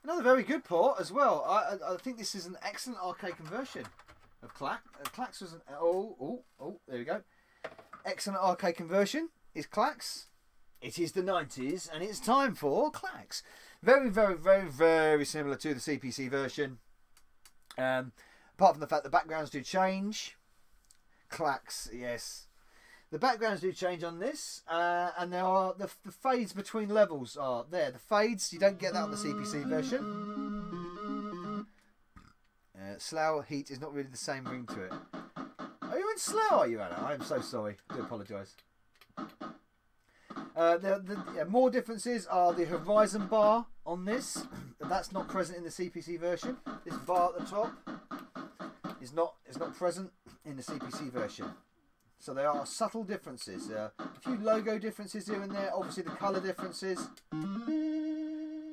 another very good port as well. I think this is an excellent arcade conversion of Clack. Clacks was an there we go. Excellent arcade conversion is Clacks. It is the 90s, and it's time for Clacks. Very, very, very, very similar to the CPC version. Apart from the fact the backgrounds do change. Clacks, yes. The backgrounds do change on this, and there are the fades between levels are there. The fades, you don't get that on the CPC version. Slough Heat is not really the same ring to it. Are you in Slough, are you, Anna? I am so sorry. I do apologise. More differences are the horizon bar on this. That's not present in the CPC version. This bar at the top is not present in the CPC version. So there are subtle differences. A few logo differences here and there. Obviously the colour differences.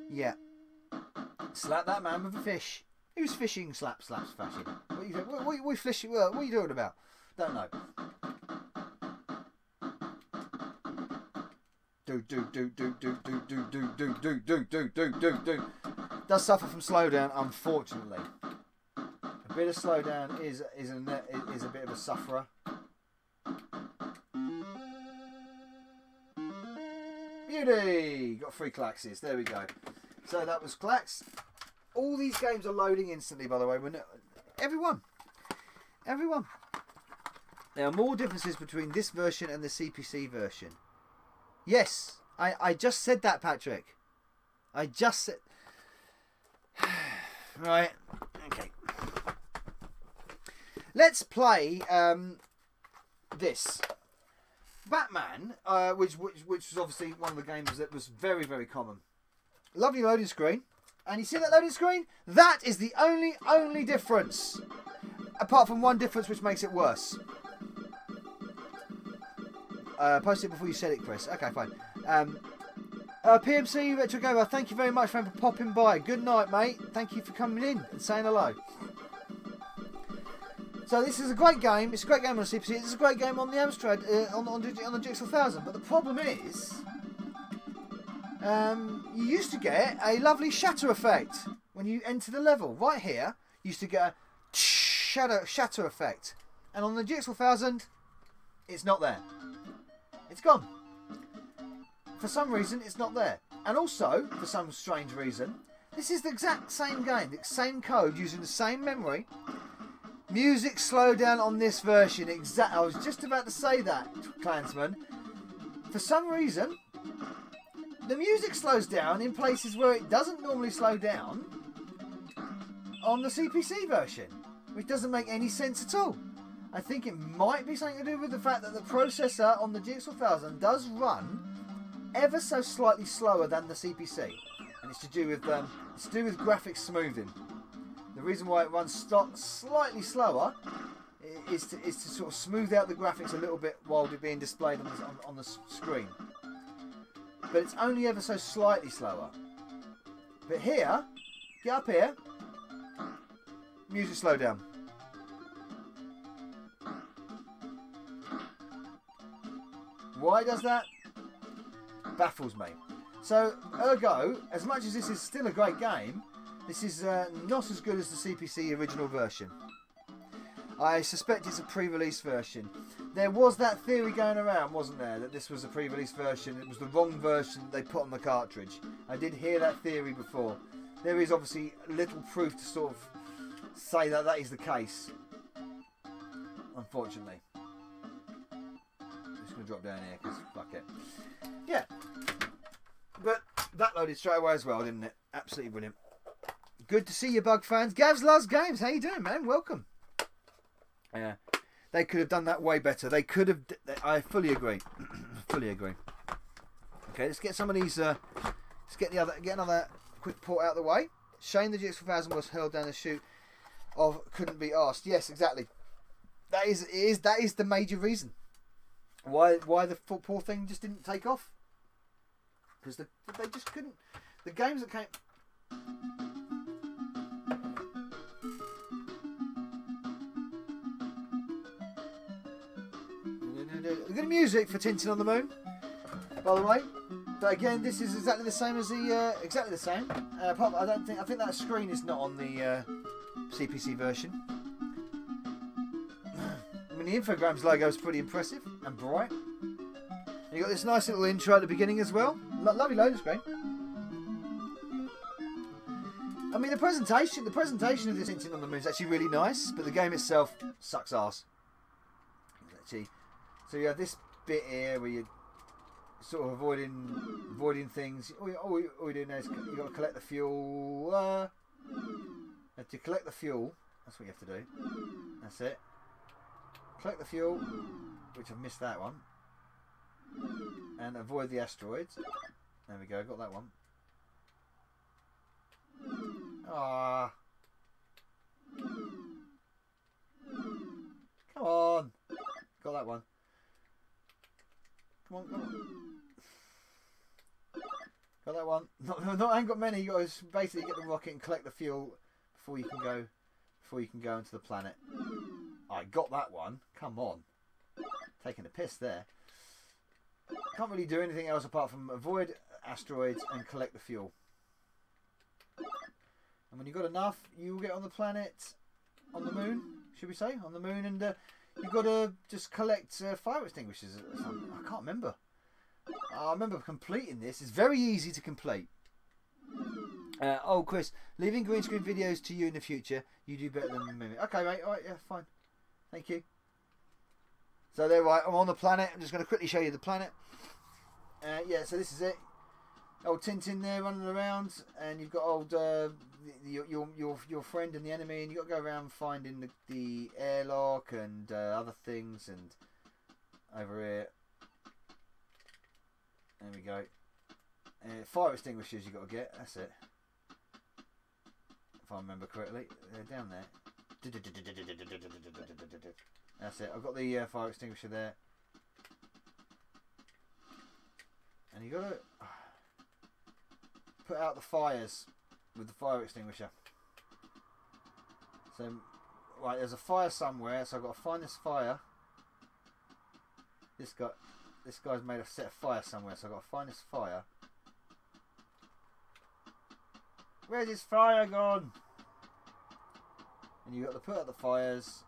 Yeah. Slap that man with a fish. Who's fishing? Slaps fashion. What are you doing? What fishing? What are you doing about? Don't know. Do. Does suffer from slowdown, unfortunately. A bit of slowdown is a bit of a sufferer. Beauty! Got 3 Claxes. There we go. So that was Clax. All these games are loading instantly, by the way. Everyone. There are more differences between this version and the CPC version. Yes, I just said that, Patrick. I just said... Right, okay. Let's play this. Batman, which was obviously one of the games that was very, very common. Lovely loading screen. And you see that loading screen? That is the only difference. Apart from one difference which makes it worse. Post it before you said it, Chris. Okay, fine. PMC Retro Gamer, thank you very much for popping by. Good night, mate. Thank you for coming in and saying hello. So this is a great game. It's a great game on the CPC. It's a great game on the Amstrad, on the GX4000. But the problem is, you used to get a lovely shatter effect when you enter the level. Right here, you used to get a shatter effect. And on the GX4000, it's not there. It's gone. For some reason, it's not there. And also, for some strange reason, this is the exact same game, the same code, using the same memory. Music slowdown on this version. I was just about to say that, Clansman. For some reason, the music slows down in places where it doesn't normally slow down on the CPC version, which doesn't make any sense at all. I think it might be something to do with the fact that the processor on the GX4000 does run ever so slightly slower than the CPC. And it's to do with graphics smoothing. The reason why it runs slightly slower is to sort of smooth out the graphics a little bit while they're being displayed on the screen. But it's only ever so slightly slower. But here, get up here, music slow down. Why does that? Baffles me. So, ergo, as much as this is still a great game, this is not as good as the CPC original version. I suspect it's a pre-release version. There was that theory going around, wasn't there, that this was a pre-release version. It was the wrong version they put on the cartridge. I did hear that theory before. There is obviously little proof to sort of say that that is the case, unfortunately. I'm just going to drop down here because fuck it. Yeah. But that loaded straight away as well, didn't it? Absolutely brilliant. Good to see you, Bug fans. Gavs Loves Games. How you doing, man? Welcome. Yeah. They could have done that way better. They could have... I fully agree. Fully agree. Okay, let's get some of these... let's get another quick port out of the way. Shame the GX4000 was held down the chute of couldn't be asked. Yes, exactly. That is the major reason. Why the poor thing just didn't take off. Because they just couldn't... The games that came... Good music for Tintin on the Moon, by the way. But again, this is exactly the same as the exactly the same. I think that screen is not on the CPC version. I mean, the Infogram's logo is pretty impressive and bright. And you got this nice little intro at the beginning as well. Lovely loading screen. I mean, the presentation of this Tintin on the Moon is actually really nice, but the game itself sucks ass. Actually. So you have this bit here where you're sort of avoiding things. All you're doing now is you've got to collect the fuel. And to collect the fuel, that's what you have to do. That's it. Collect the fuel, which I've missed that one. And avoid the asteroids. There we go, got that one. Ah. Come on. Got that one. Come on. Got that one. No, I ain't got many. You got to basically get the rocket and collect the fuel before you can go into the planet. I got that one. Come on. Taking a piss there. Can't really do anything else apart from avoid asteroids and collect the fuel. And when you've got enough, you'll get on the planet, on the moon, should we say? On the moon, and you've got to just collect fire extinguishers. I can't remember. I remember completing this. It's very easy to complete. Oh, Chris, leaving green screen videos to you in the future. You do better than me. Okay, mate. All right, yeah, fine. Thank you. So there, right. I'm on the planet. I'm just going to quickly show you the planet. Yeah, so this is it. Old Tintin there running around, and you've got old your friend and the enemy, and you've got to go around finding the airlock and other things, and over here. There we go. Fire extinguishers you've got to get. That's it. If I remember correctly, they're down there. That's it. I've got the fire extinguisher there, and you got to put out the fires with the fire extinguisher. So, right, there's a fire somewhere, so I've got to find this fire. This guy's made a set of fire somewhere, so I've got to find this fire. Where's his fire gone? And you've got to put out the fires.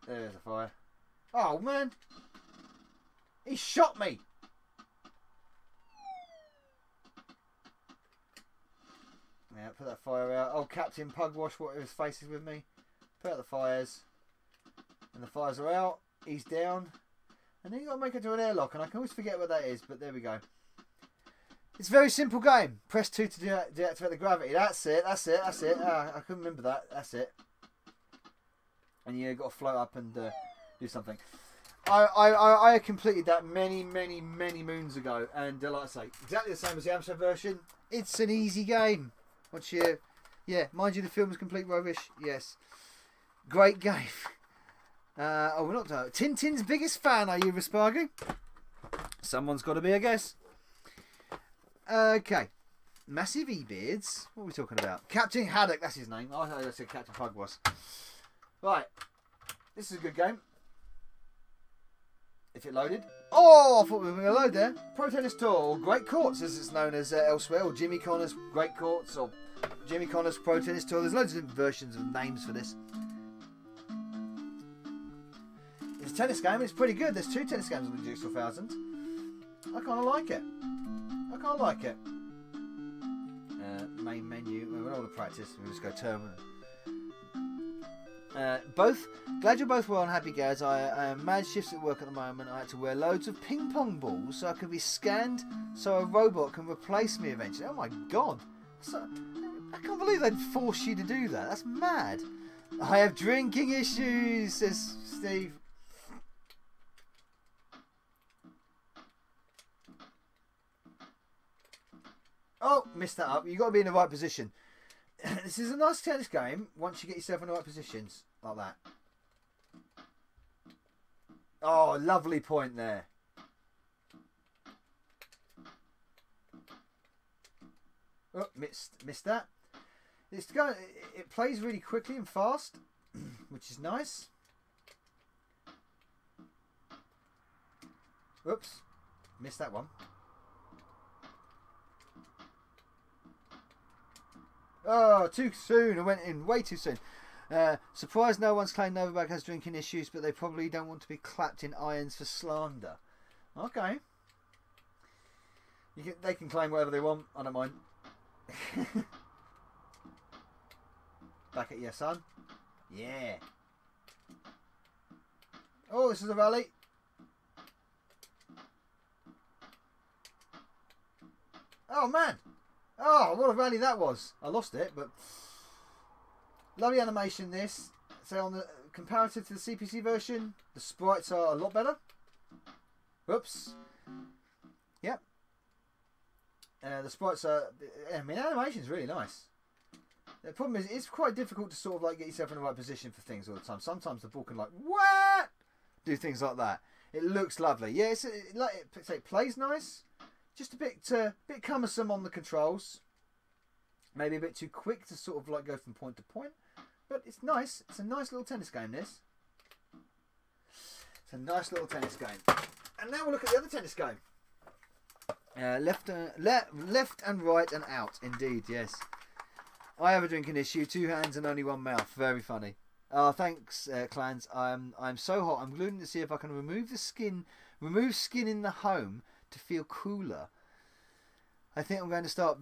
There's the fire. Oh, man! He shot me! Yeah, put that fire out. Oh, Captain Pugwash, whatever his face is with me. Put out the fires. And the fires are out. He's down. And then you've got to make it to an airlock. And I can always forget what that is, but there we go. It's a very simple game. Press 2 to deactivate the gravity. That's it, that's it, that's it. I couldn't remember that. That's it. And you've got to float up and do something. I completed that many moons ago, and like I say, exactly the same as the Amstrad version. It's an easy game. Once you, yeah, mind you, the film is complete rubbish. Yes, great game. Oh, we're not done. Tintin's biggest fan, are you, Raspargu? Someone's got to be, I guess. Okay. Massive E-beards. What are we talking about? Captain Haddock, that's his name. I thought I said Captain Pug was. Right. This is a good game. If it loaded. Oh, I thought we were going to load there. Pro Tennis Tour, or Great Courts as it's known as elsewhere, or Jimmy Connor's Great Courts, or Jimmy Connor's Pro Tennis Tour. There's loads of different versions of names for this. It's a tennis game, it's pretty good. There's 2 tennis games on the GX4000. I kind of like it. I kind of like it. Main menu. We're not going to practice. We'll just go terminal. Both. Glad you're both well and happy, guys. I am mad shifts at work at the moment. I had to wear loads of ping pong balls so I can be scanned so a robot can replace me eventually. Oh my god. I can't believe they'd force you to do that. That's mad. I have drinking issues, says Steve. Oh, missed that up. You've got to be in the right position. This is a nice tennis game once you get yourself in the right positions. Like that. Oh, lovely point there. Oh, missed that. It plays really quickly and fast, which is nice. Oops, missed that one. Oh, too soon. I went in way too soon. Surprised no one's claimed Novak has drinking issues, but they probably don't want to be clapped in irons for slander. Okay. They can claim whatever they want. I don't mind. Back at your son. Yeah. Oh, this is a rally. Oh, man. Oh, what a rally that was. I lost it, but lovely animation this. So on the comparative to the CPC version, the sprites are a lot better. Whoops. Yep. The sprites are, I mean, animation's really nice. The problem is, it's quite difficult to sort of like get yourself in the right position for things all the time. Sometimes the ball can like, what? Do things like that. It looks lovely. Yeah, it plays nice. Just a bit cumbersome on the controls. Maybe a bit too quick to sort of like go from point to point. But it's nice. It's a nice little tennis game, this. It's a nice little tennis game. And now we'll look at the other tennis game. Left and right and out. Indeed, yes. I have a drinking issue. 2 hands and only 1 mouth. Very funny. Thanks, clans. I'm so hot. I'm gluing to see if I can remove skin in the home to feel cooler. I think I'm going to start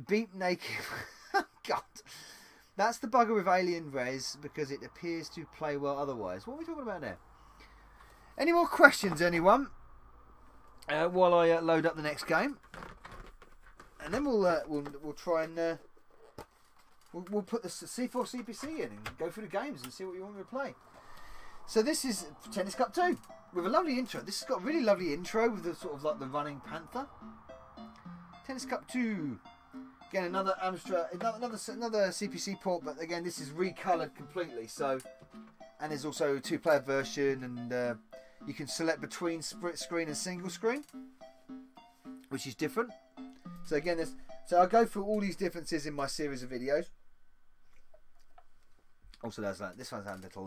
beat naked. God, that's the bugger with Alien Res, because it appears to play well otherwise. What are we talking about now? Any more questions, anyone? While I load up the next game, and then we'll try and we'll put the C4 CPC in and go through the games and see what you want me to play. So this is Tennis Cup 2 with a lovely intro. This has got a really lovely intro with the sort of like the running panther. Tennis Cup 2. Again, another Amstrad, another CPC port, but again this is recoloured completely. So, and there's also a 2-player version, and you can select between split screen and single screen, which is different. So again, so I'll go through all these differences in my series of videos. Also, there's that. This one's a little.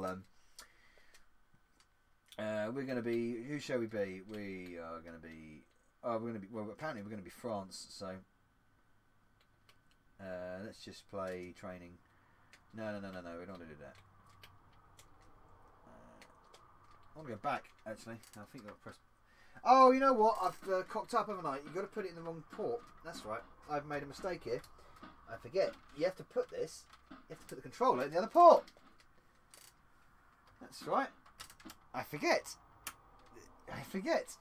We're going to be. Who shall we be? We are going to be. Oh, we're going to be. Well, apparently we're going to be France. So let's just play training. No. We're not going to do that. I want to go back. Actually, I think I've pressed. Oh, you know what? I've cocked up, haven't I? You've got to put it in the wrong port. That's right. I've made a mistake here. I forget. You have to put this. You have to put the controller in the other port. That's right. I forget.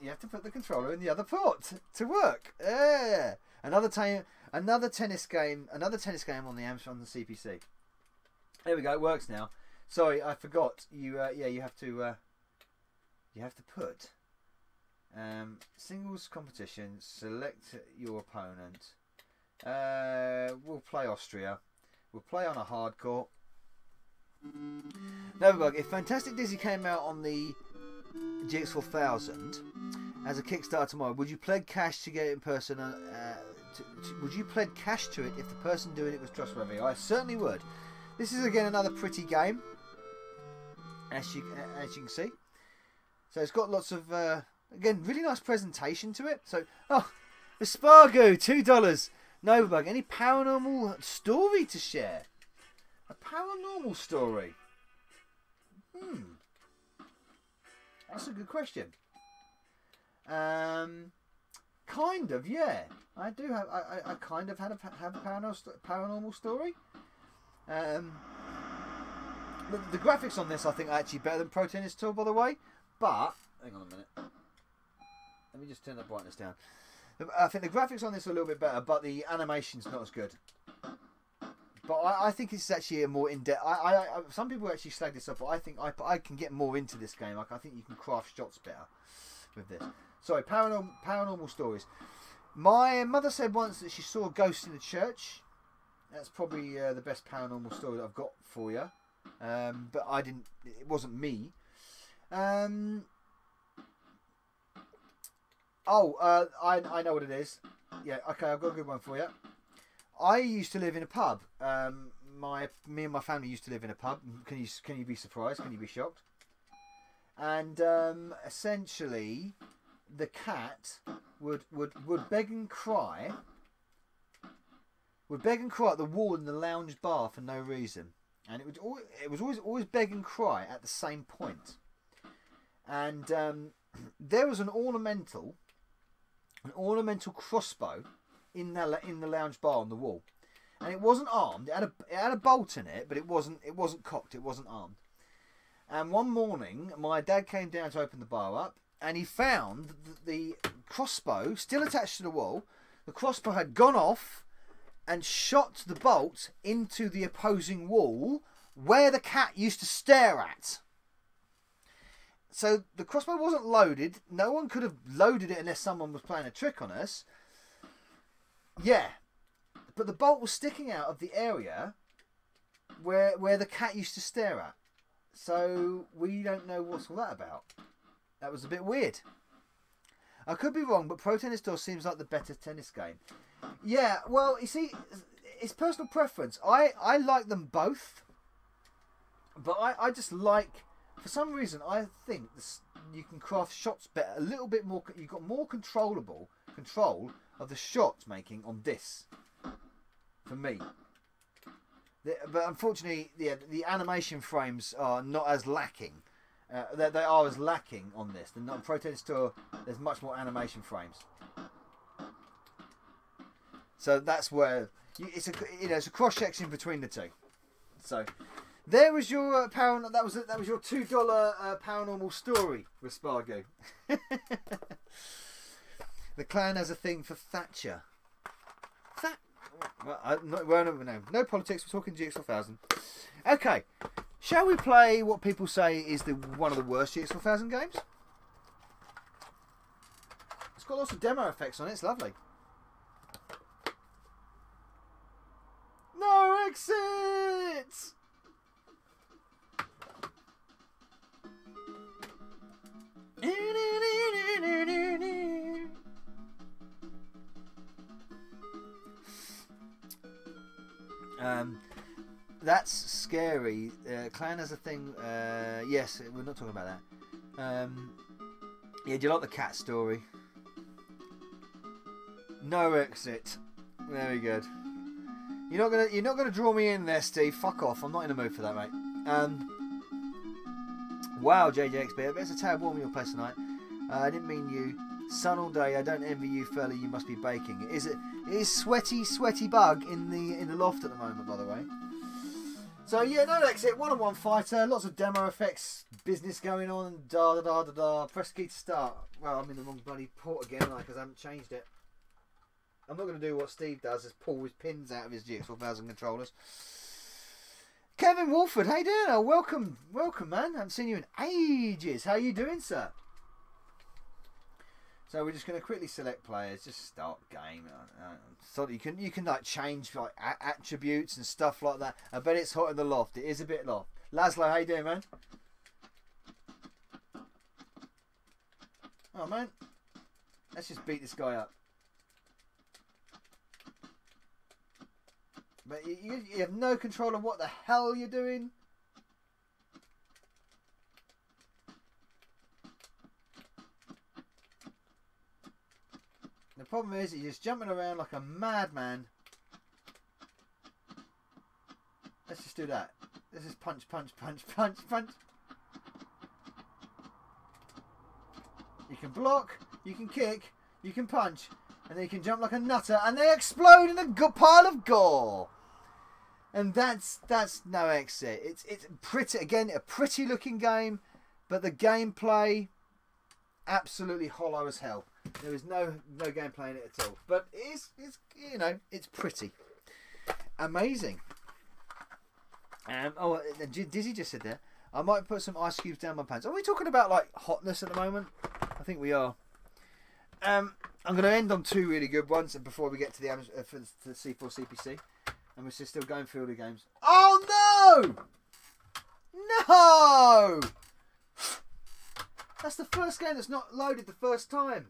You have to put the controller in the other port to work. Yeah. Another tennis game on the Amstrad on the CPC. There we go. It works now. Sorry, I forgot. You have to You have to put singles competition. Select your opponent. We'll play Austria. We'll play on a hardcore. Novabug, if Fantastic Dizzy came out on the GX4000 as a Kickstarter tomorrow, would you pledge cash to get it in person? Would you pledge cash to it if the person doing it was trustworthy? I certainly would. This is again another pretty game, as you can see. So it's got lots of again really nice presentation to it. So Espargo, $2. Novabug, any paranormal story to share? A paranormal story? That's a good question. Kind of, yeah. I do have. I kind of have a paranormal story. The graphics on this, I think, are actually better than Pro Tennis Tour, by the way. But hang on a minute. Let me just turn that brightness down. I think the graphics on this are a little bit better, but the animation's not as good. But I think it's actually a more in-depth. Some people actually slag this up, but I think I can get more into this game. Like I think you can craft shots better with this. Sorry, paranormal stories. My mother said once that she saw a ghost in the church. That's probably the best paranormal story that I've got for you. But I didn't. It wasn't me. I know what it is. Yeah, okay, I've got a good one for you. I used to live in a pub. Me and my family used to live in a pub. Can you be surprised? Can you be shocked? And essentially, the cat would beg and cry. Would beg and cry at the wall in the lounge bar for no reason, and it was always beg and cry at the same point. And there was an ornamental crossbow in the lounge bar on the wall, and it wasn't armed. It had a bolt in it, but it wasn't cocked. It wasn't armed. And one morning, my dad came down to open the bar up, and he found the crossbow still attached to the wall. The crossbow had gone off and shot the bolt into the opposing wall where the cat used to stare at. So the crossbow wasn't loaded. No one could have loaded it unless someone was playing a trick on us. Yeah, but the bolt was sticking out of the area where the cat used to stare at. So we don't know what's all that about. That was a bit weird. I could be wrong, but Pro Tennis Tour seems like the better tennis game. Yeah, well, you see, it's personal preference. I like them both, but I just like, for some reason, I think you can craft shots better, a little bit more. You've got more control of the shot making on this, for me. But unfortunately, the animation frames are not as lacking. They are as lacking on this. The Pro Tennis Tour, there's much more animation frames. So that's where it's a cross section between the two. So there was your that was your $2 paranormal story with Spargo. The clan has a thing for Thatcher. No politics. We're talking GX4000. Okay, shall we play what people say is one of the worst GX4000 games? It's got lots of demo effects on it. It's lovely. No exits! That's scary. Clan has a thing. Yes, we're not talking about that. Yeah, do you like the cat story? No exit. Very good. You're not gonna draw me in there, Steve. Fuck off. I'm not in the mood for that, mate. Wow, JJXB. I bet it's a tad warm in your place tonight. I didn't mean you. Sun all day. I don't envy you, fella. You must be baking. It is sweaty bug in the loft at the moment, by the way. So yeah, no exit. 1-on-1 fighter. Lots of demo effects. Business going on. Da da da da da. Press key to start. Well, I'm in the wrong bloody port again, because I haven't changed it. I'm not going to do what Steve does, is pull his pins out of his GX4000 controllers. Kevin Wolford, how you doing? Oh, welcome, man. I haven't seen you in ages. How you doing, sir? So we're just going to quickly select players, just start game. So you can like change like attributes and stuff like that. I bet it's hot in the loft. It is a bit loft. Laszlo, how you doing, man? Oh man, let's just beat this guy up. But you have no control of what the hell you're doing. The problem is you're just jumping around like a madman. Let's just do that. Let's just punch, punch, punch, punch, punch. You can block, you can kick, you can punch, and then you can jump like a nutter, and they explode in a pile of gore. And that's no exit. It's pretty, again, a pretty looking game, but the gameplay absolutely hollow as hell. There is no gameplay in it at all. But it's you know, it's pretty amazing. Oh, Dizzy just said there, I might put some ice cubes down my pants. Are we talking about like hotness at the moment? I think we are. I'm going to end on two really good ones before we get to the C4 CPC, and we're still going through all the games. Oh no! No! That's the first game that's not loaded the first time,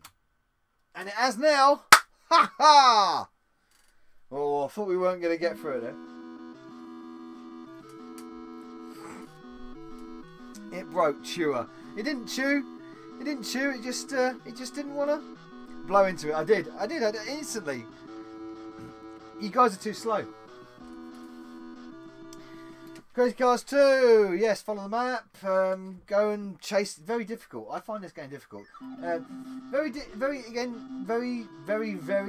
and it has now. Ha ha! Oh, I thought we weren't going to get through it then. It broke chewer. It didn't chew. It didn't chew. It just didn't want to blow into it. I did instantly. You guys are too slow. Crazy Cars 2. Yes, follow the map. Go and chase. Very difficult. I find this game difficult. Very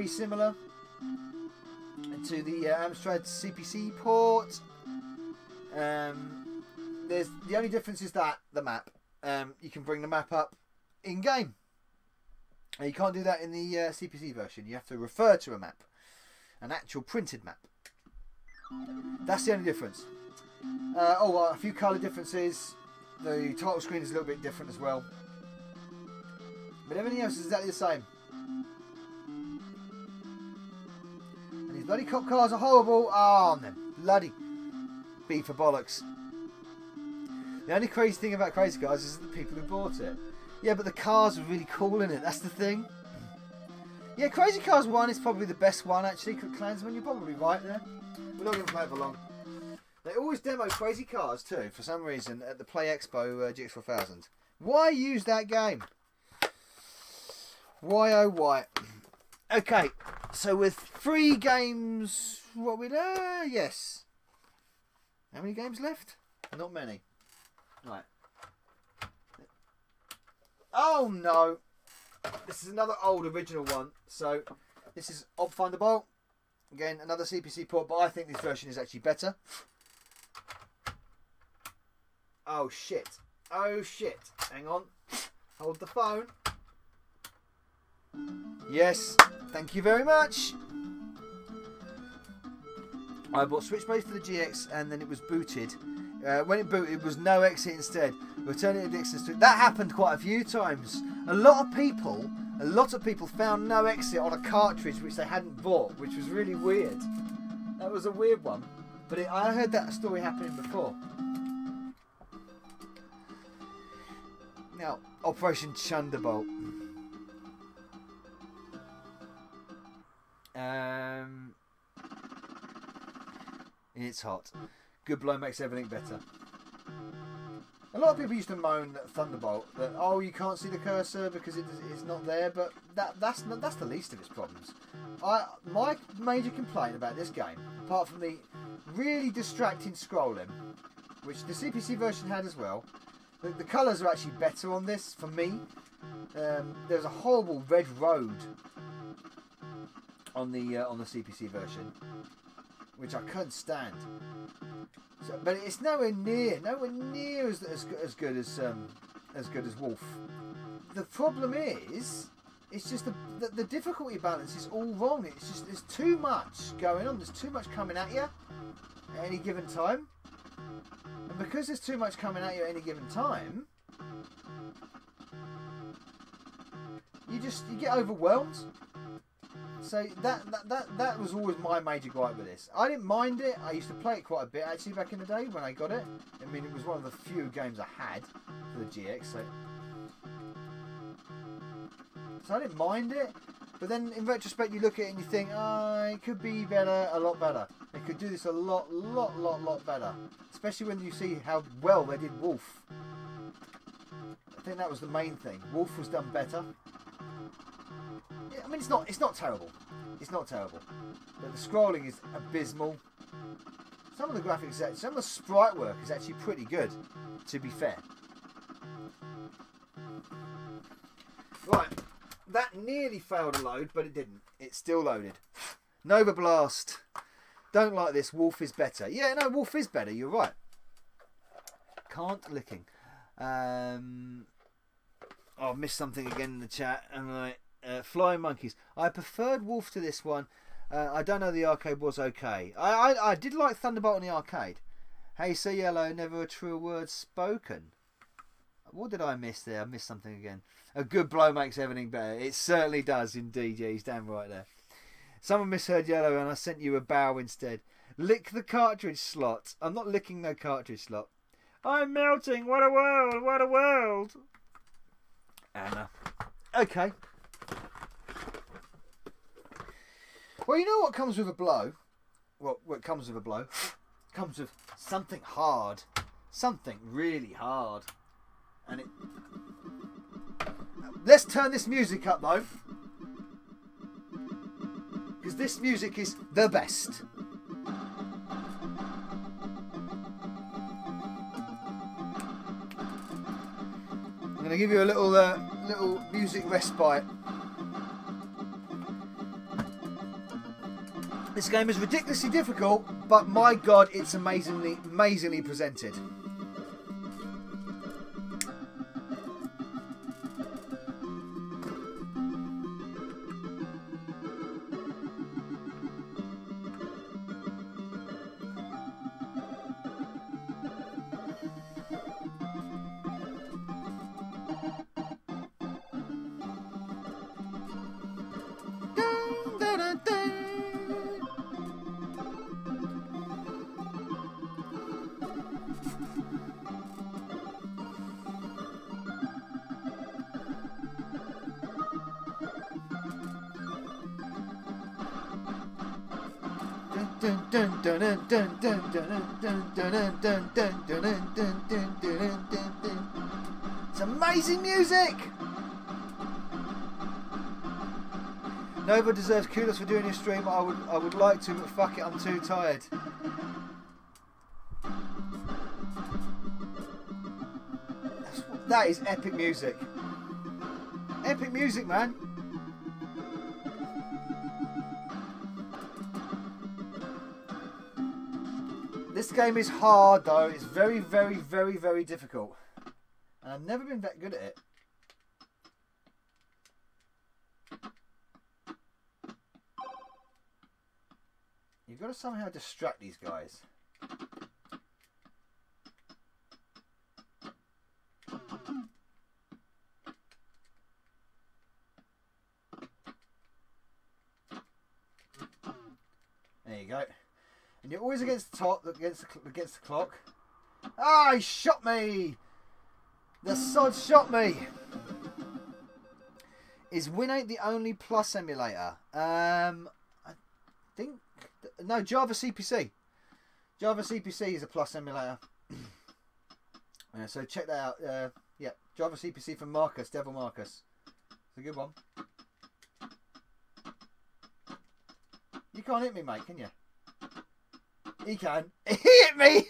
similar to the Amstrad CPC port. There's the only difference is that the map. You can bring the map up in game. And you can't do that in the CPC version. You have to refer to a map, an actual printed map. That's the only difference. A few colour differences. The title screen is a little bit different as well, but everything else is exactly the same. And these bloody cop cars are horrible. Oh, and they're bloody beat for bollocks. The only crazy thing about Crazy Cars is the people who bought it. Yeah, but the cars are really cool in it. That's the thing. Yeah, Crazy Cars 1 is probably the best one, actually. Clansman, you're probably right there. We're not going to play it for long. They always demo Crazy Cars, too, for some reason, at the Play Expo GX4000. Why use that game? Why, oh, why? Okay, so with 3 games... What we there? Yes. How many games left? Not many. Right. Oh no! This is another old original one. So this is Ob Thunderbolt. Again, another CPC port, but I think this version is actually better. Oh shit! Oh shit! Hang on. Hold the phone. Yes. Thank you very much. I bought Switchblades for the GX, and then it was booted. When it booted, it was no exit instead. Returning to Dixon's. That happened quite a few times. A lot of people found no exit on a cartridge which they hadn't bought, which was really weird. That was a weird one, but I heard that story happening before. Now, Operation Thunderbolt. It's hot. Good blow makes everything better. A lot of people used to moan at Thunderbolt that, oh, you can't see the cursor because it's not there, but that's the least of its problems. My major complaint about this game, apart from the really distracting scrolling, which the CPC version had as well, the colours are actually better on this for me. There's a horrible red road on the CPC version, which I couldn't stand. So, but it's nowhere near as good as Wolf. The problem is, it's just the difficulty balance is all wrong. It's just there's too much going on. There's too much coming at you at any given time, and because there's too much coming at you at any given time, you get overwhelmed. So that was always my major gripe with this. I didn't mind it. I used to play it quite a bit actually back in the day when I got it. I mean, it was one of the few games I had for the GX. So I didn't mind it. But then in retrospect, you look at it and you think, oh, it could be better, a lot better. They could do this a lot better. Especially when you see how well they did Wolf. I think that was the main thing. Wolf was done better. I mean, it's not terrible. It's not terrible. But the scrolling is abysmal. Some of the graphics, some of the sprite work is actually pretty good, to be fair. Right, that nearly failed a load, but it didn't. It still loaded. Nova Blast. Don't like this. Wolf is better. Yeah, no, Wolf is better. You're right. Can't licking. Oh, I missed something again in the chat. And Flying Monkeys. I preferred Wolf to this one. I don't know, the arcade was okay. I did like Thunderbolt in the arcade. Hey, say yellow, never a true word spoken. What did I miss there? I missed something again. A good blow makes everything better. It certainly does indeed. Yeah, he's damn right there. Someone misheard yellow and I sent you a bow instead. Lick the cartridge slot. I'm not licking no cartridge slot. I'm melting. What a world. What a world. Anna. Okay. Well, you know what comes with a blow? What comes with a blow? Comes with something hard. Something really hard. And it... Let's turn this music up, though. Because this music is the best. I'm going to give you a little music respite. This game is ridiculously difficult, but my God, it's amazingly presented. It's amazing music. Nova deserves kudos for doing your stream. I would like to, but fuck it, I'm too tired. That is epic music. Epic music, man. This game is hard though. It's very difficult. And I've never been that good at it. You've got to somehow distract these guys. There you go. And you're always against the top, against the clock. Ah, he shot me! The sod shot me! Is Win8 the only Plus emulator? I think... No, Java CPC. Java CPC is a Plus emulator. So check that out. Yeah, Java CPC from Marcus, Devil Marcus. It's a good one. You can't hit me, mate, can you? He can. He hit me!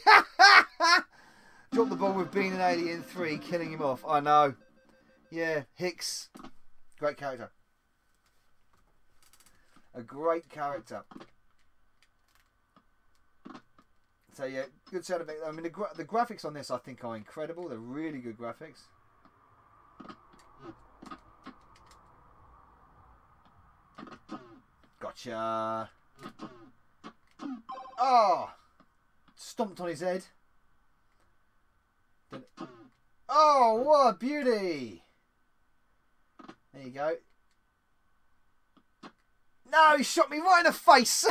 Drop the ball with Bean and Alien 3, killing him off. I know. Yeah, Hicks. Great character. A great character. So yeah, good sound effect. I mean, the graphics on this I think are incredible. They're really good graphics. Gotcha. Oh! Stomped on his head. Oh, what a beauty! There you go. No, he shot me right in the face.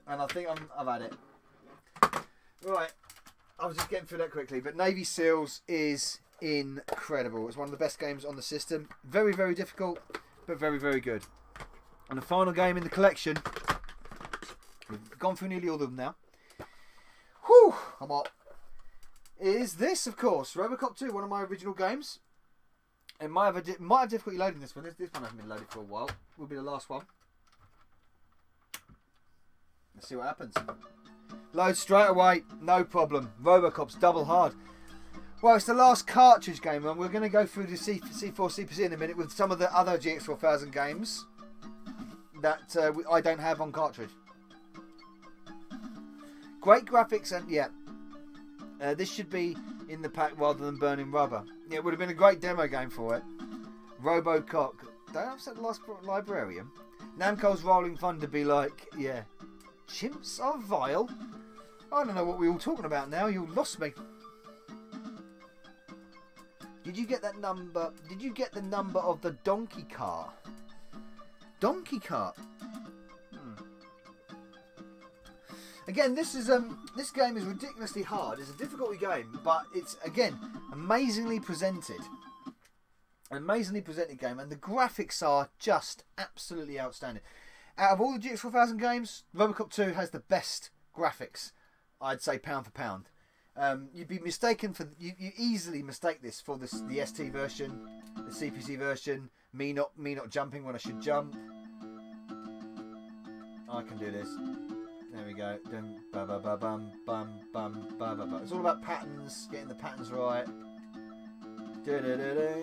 And I think I've had it. Right. I was just getting through that quickly. But Navy SEALs is incredible. It's one of the best games on the system. Very, very difficult, but very, very good. And the final game in the collection. We've gone through nearly all of them now. Whew, I'm hot. Is this, of course, Robocop 2, one of my original games. It might have difficulty loading this one. This one hasn't been loaded for a while. Will be the last one. Let's see what happens. Load straight away, no problem. Robocop's double hard. Well, it's the last cartridge game, and we're going to go through the C4 CPC in a minute with some of the other GX4000 games that I don't have on cartridge. Great graphics, and yeah, this should be in the pack rather than Burning Rubber. Yeah, it would have been a great demo game for it. Robocock. Don't upset the last librarian. Namco's Rolling Thunder be like, yeah. Chimps are vile. I don't know what we're all talking about now. You lost me. Did you get that number? Did you get the number of the donkey cart? Donkey cart. Again, this game is ridiculously hard. It's a difficult game, but it's again amazingly presented. An amazingly presented game, and the graphics are just absolutely outstanding. Out of all the GX4000 games, Robocop 2 has the best graphics. I'd say pound for pound. You'd be mistaken for you easily mistake this for the ST version, the CPC version. Me not jumping when I should jump. I can do this. There we go. Dum, ba, ba, ba, bum, bum, bum, ba, ba, ba. It's all about patterns, getting the patterns right. Da, da, da, da,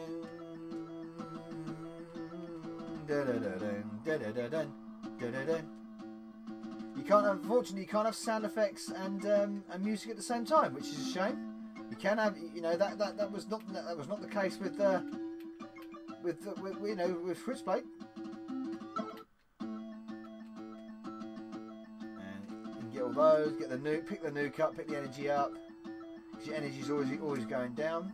da, da, da, da, da, da, da. You can't, unfortunately, you can't have sound effects and music at the same time, which is a shame. You can have, you know, that was not the case with Switchblade. And you can get all those, get the nuke, pick the nuke up, pick the energy up. Because your energy's always going down.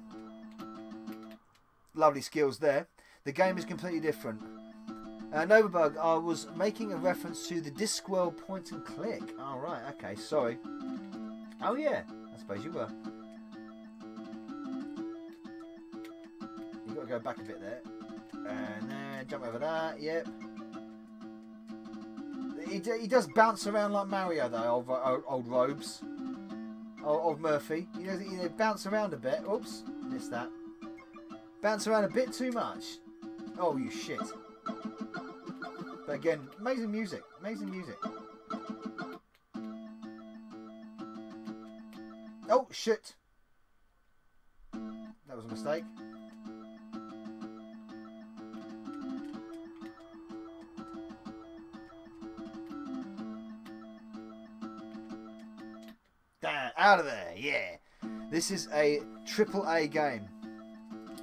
Lovely skills there. The game is completely different. Novabug, I was making a reference to the Discworld point and click. Oh, right, okay, sorry. Oh, yeah, I suppose you were. You've got to go back a bit there. And then jump over that, yep. He does bounce around like Mario, though, old Robes. Old Murphy. You know, bounce around a bit. Oops, missed that. Bounce around a bit too much. Oh, you shit. But again, amazing music. Amazing music. Oh, shit. That was a mistake. Damn, out of there, yeah. This is a AAA game.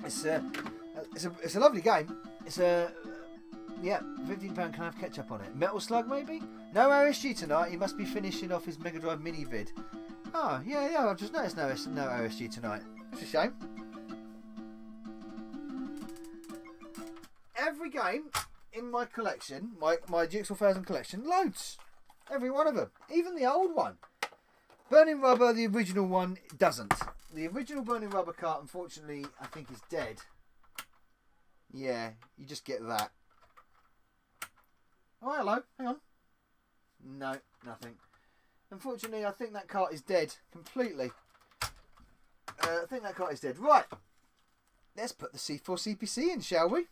It's a lovely game. It's a... Yeah, £15 can have ketchup on it. Metal Slug, maybe? No OSG tonight. He must be finishing off his Mega Drive mini vid. Oh, yeah, I've just noticed no OSG tonight. That's a shame. Every game in my collection, my GX4000 collection, loads. Every one of them. Even the old one. Burning Rubber, the original one, doesn't. The original Burning Rubber cart, unfortunately, I think is dead. Yeah, you just get that. Oh, hello. Hang on. No, nothing. Unfortunately, I think that cart is dead. Completely. I think that cart is dead. Right. Let's put the C4 CPC in, shall we?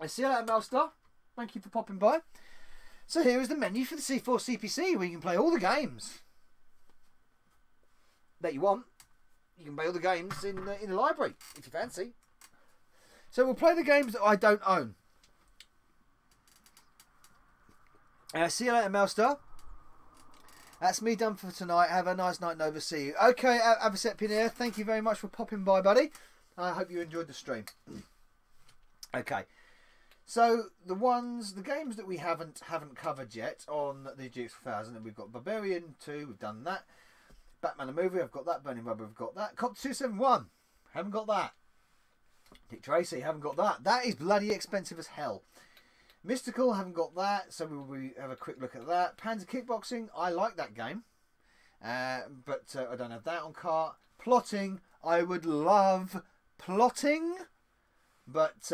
I see you later, Melstar. Thank you for popping by. So here is the menu for the C4 CPC, where you can play all the games that you want. You can play all the games in the library, if you fancy. So we'll play the games that I don't own. See you later, Melstar. That's me done for tonight. Have a nice night, Nova. See you. Okay, Avicet Pinera, thank you very much for popping by, buddy. I hope you enjoyed the stream. Okay. So the games that we haven't covered yet on the GX4000, and we've got Barbarian 2, we've done that. Batman the Movie, I've got that. Burning Rubber, I've got that. Cop 271, haven't got that. Dick Tracy, haven't got that. That is bloody expensive as hell. Mystical, haven't got that, so we'll have a quick look at that. Panzer Kickboxing, I like that game, but I don't have that on cart. Plotting, I would love Plotting, but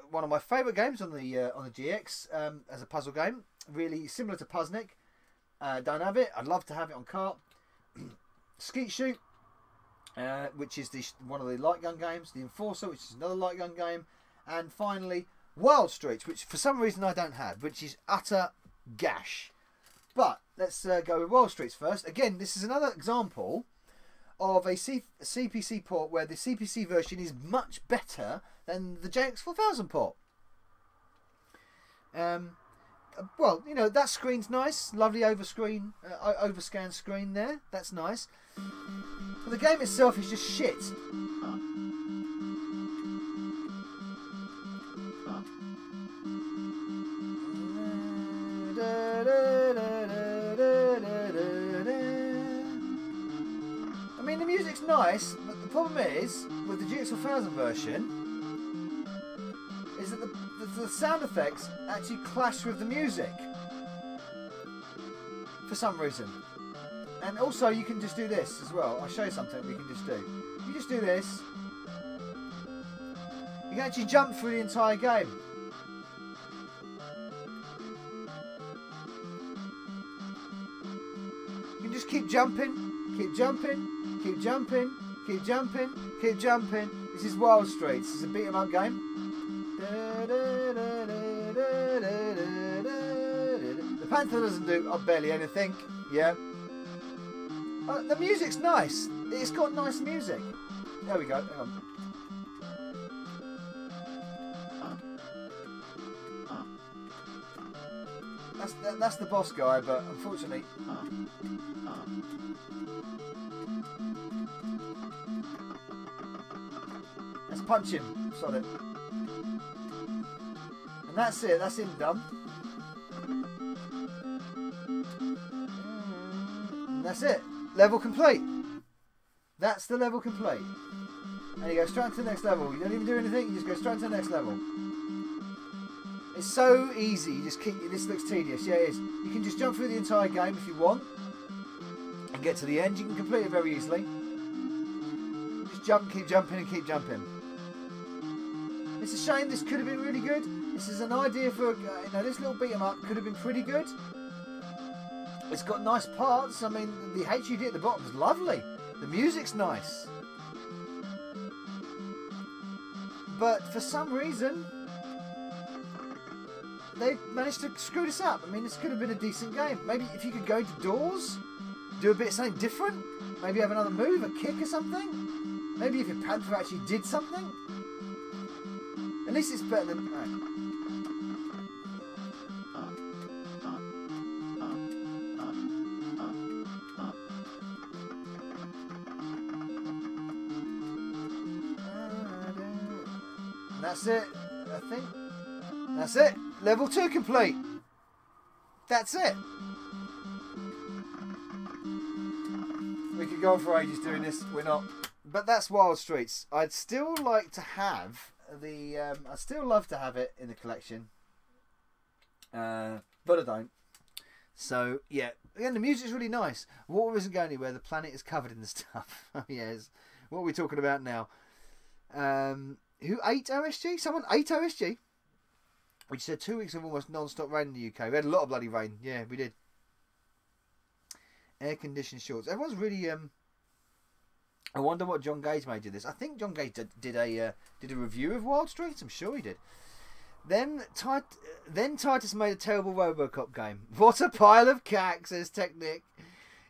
one of my favourite games on the GX as a puzzle game, really similar to Puzznic. Don't have it. I'd love to have it on cart. Skeet Shoot, which is one of the light gun games. The Enforcer, which is another light gun game, and finally Wild Streets, which for some reason I don't have, which is utter gash. But let's go with Wild Streets first. Again, this is another example of a CPC port where the CPC version is much better than the GX4000 port. Well, you know, that screen's nice, lovely overscan screen there. That's nice. But the game itself is just shit. I mean, the music's nice, but the problem is with the GX4000 version is that the sound effects actually clash with the music for some reason. And also you can just do this as well. I'll show you something we can just do. You just do this. You can actually jump through the entire game. You can just keep jumping, keep jumping, keep jumping, keep jumping, keep jumping. This is Wild Streets. It's a beat 'em up game. The Panther doesn't do barely anything. Yeah. The music's nice. It's got nice music. There we go. Hang on. That's the boss guy, but unfortunately. Let's punch him. Sod it. And that's it. That's him done. And that's it. Level complete. That's the level complete. And you go straight to the next level. You don't even do anything. You just go straight to the next level. It's so easy. You just keep. This looks tedious. Yeah, it is. You can just jump through the entire game if you want and get to the end. You can complete it very easily. Just jump, keep jumping, and keep jumping. It's a shame. This could have been really good. This is an idea for this little beat 'em up could have been pretty good. It's got nice parts. I mean, the HUD at the bottom is lovely. The music's nice. But for some reason, they managed to screw this up. I mean, this could have been a decent game. Maybe if you could go into doors, do a bit of something different. Maybe have another move, a kick or something. Maybe if your Panther actually did something. At least it's better than... Right. That's it, I think. That's it. Level 2 complete. That's it. We could go on for ages doing this. We're not. But that's Wild Streets. I'd still like to have the... I'd still love to have it in the collection. But I don't. So, yeah. Again, the music's really nice. Water isn't going anywhere. The planet is covered in the stuff. Yes. What are we talking about now? Who ate OSG? Someone ate OSG? Which said 2 weeks of almost non-stop rain in the UK. We had a lot of bloody rain. Yeah, we did. Air-conditioned shorts. Everyone's really... I wonder what John Gage made of this. I think John Gage did a review of Wild Streets. I'm sure he did. Then Titus made a terrible Robocop game. What a pile of cack, says Technic.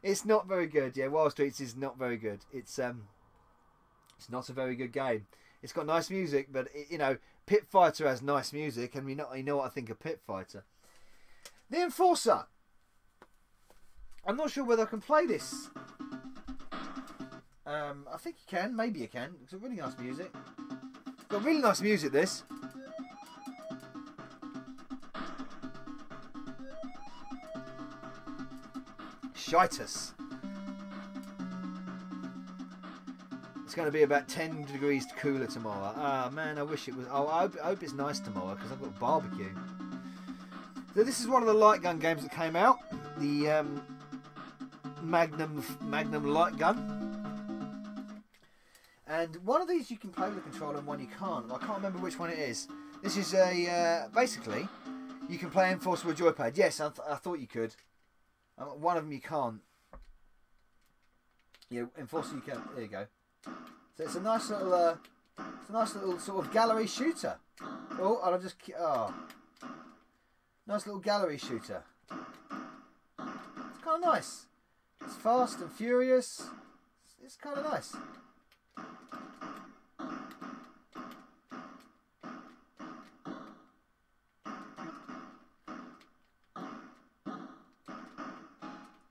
It's not very good. Yeah, Wild Streets is not very good. It's not a very good game. It's got nice music, but Pit Fighter has nice music, and you know what I think of Pit Fighter. The Enforcer. I'm not sure whether I can play this. I think you can. Maybe you can. It's got really nice music. It's got really nice music, this. Shitus. Let's going to be about 10 degrees cooler tomorrow. Ah, man, I wish it was. Oh, I hope it's nice tomorrow because I've got a barbecue. So this is one of the light gun games that came out. The Magnum light gun. And one of these you can play with a controller and one you can't. I can't remember which one it is. This is a basically you can play Enforcer with a joypad. Yes, I thought you could. One of them you can't. Yeah, Enforcer you can. There you go. So it's a nice little sort of gallery shooter. Oh, and I've just nice little gallery shooter. It's kind of nice. It's fast and furious. It's kind of nice.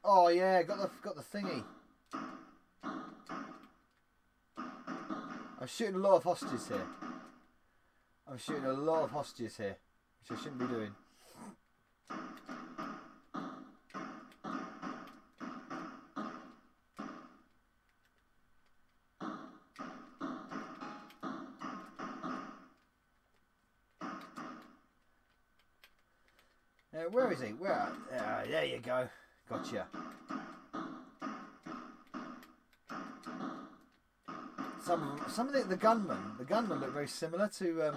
Oh yeah, got the thingy. I'm shooting a lot of hostages here. I'm shooting a lot of hostages here, which I shouldn't be doing. Where is he? Where? There you go. Gotcha. Some of the gunmen look very similar to.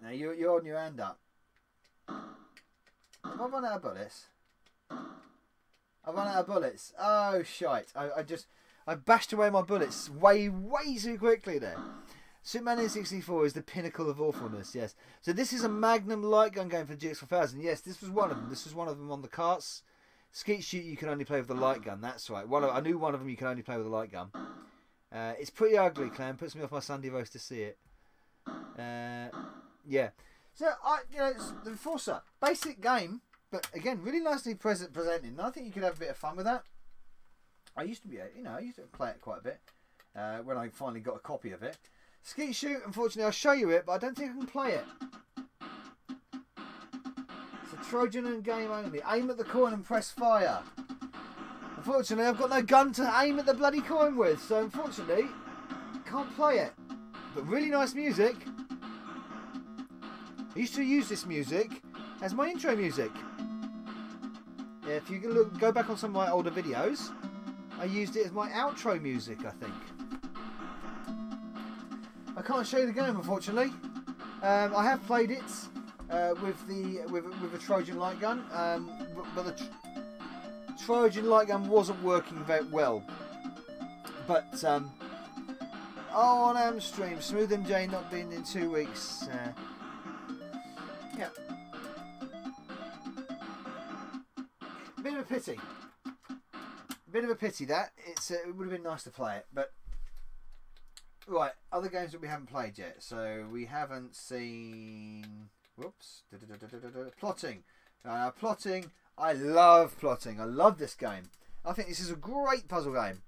Now you're holding your hand up. Have I run out of bullets? I've run out of bullets. Oh shite! I bashed away my bullets way too quickly there. Superman N64 is the pinnacle of awfulness, yes. So this is a Magnum light gun game for GX4000. Yes, this was one of them. This was one of them on the carts. Skeet Shoot you can only play with the light gun, that's right. I knew one of them you can only play with a light gun. It's pretty ugly, Clan. Puts me off my Sunday roast to see it. Yeah. So, it's the Enforcer. Basic game, but again, really nicely presented. And I think you could have a bit of fun with that. I used to play it quite a bit when I finally got a copy of it. Skeet Shoot, unfortunately, I'll show you it, but I don't think I can play it. It's a Trojan and game only. Aim at the coin and press fire. Unfortunately, I've got no gun to aim at the bloody coin with, so unfortunately, can't play it. But really nice music. I used to use this music as my intro music. Yeah, if you can go back on some of my older videos, I used it as my outro music, I think. I can't show you the game, unfortunately. I have played it with a Trojan light gun, but the Trojan light gun wasn't working very well. But on Amstream, Smooth MJ not been in 2 weeks. Yeah, bit of a pity. Bit of a pity that it would have been nice to play it, but. Right, other games that we haven't played yet. So we haven't seen. Whoops. Plotting. Plotting. I love plotting. I love this game. I think this is a great puzzle game.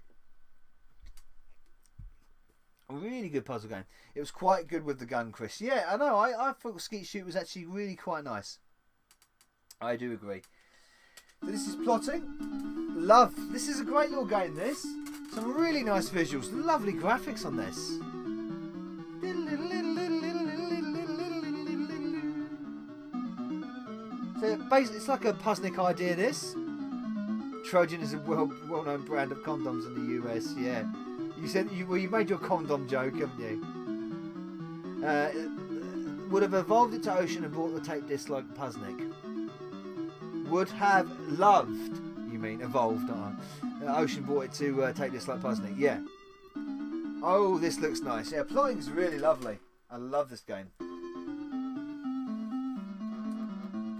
A really good puzzle game. It was quite good with the gun, Chris. Yeah, I know. I thought Skeet Shoot was actually really quite nice. I do agree. So this is plotting. Love. This is a great little game, this. Some really nice visuals. Lovely graphics on this. So basically, it's like a Puzznick idea, this. Trojan is a well-known brand of condoms in the US, yeah. You said, you made your condom joke, haven't you? Would have evolved it to Ocean and bought the tape disc like Puzznick. Would have loved, you mean, evolved, Ocean bought it to take this like Puzznick. Yeah. Oh, this looks nice. Yeah, plotting's really lovely. I love this game.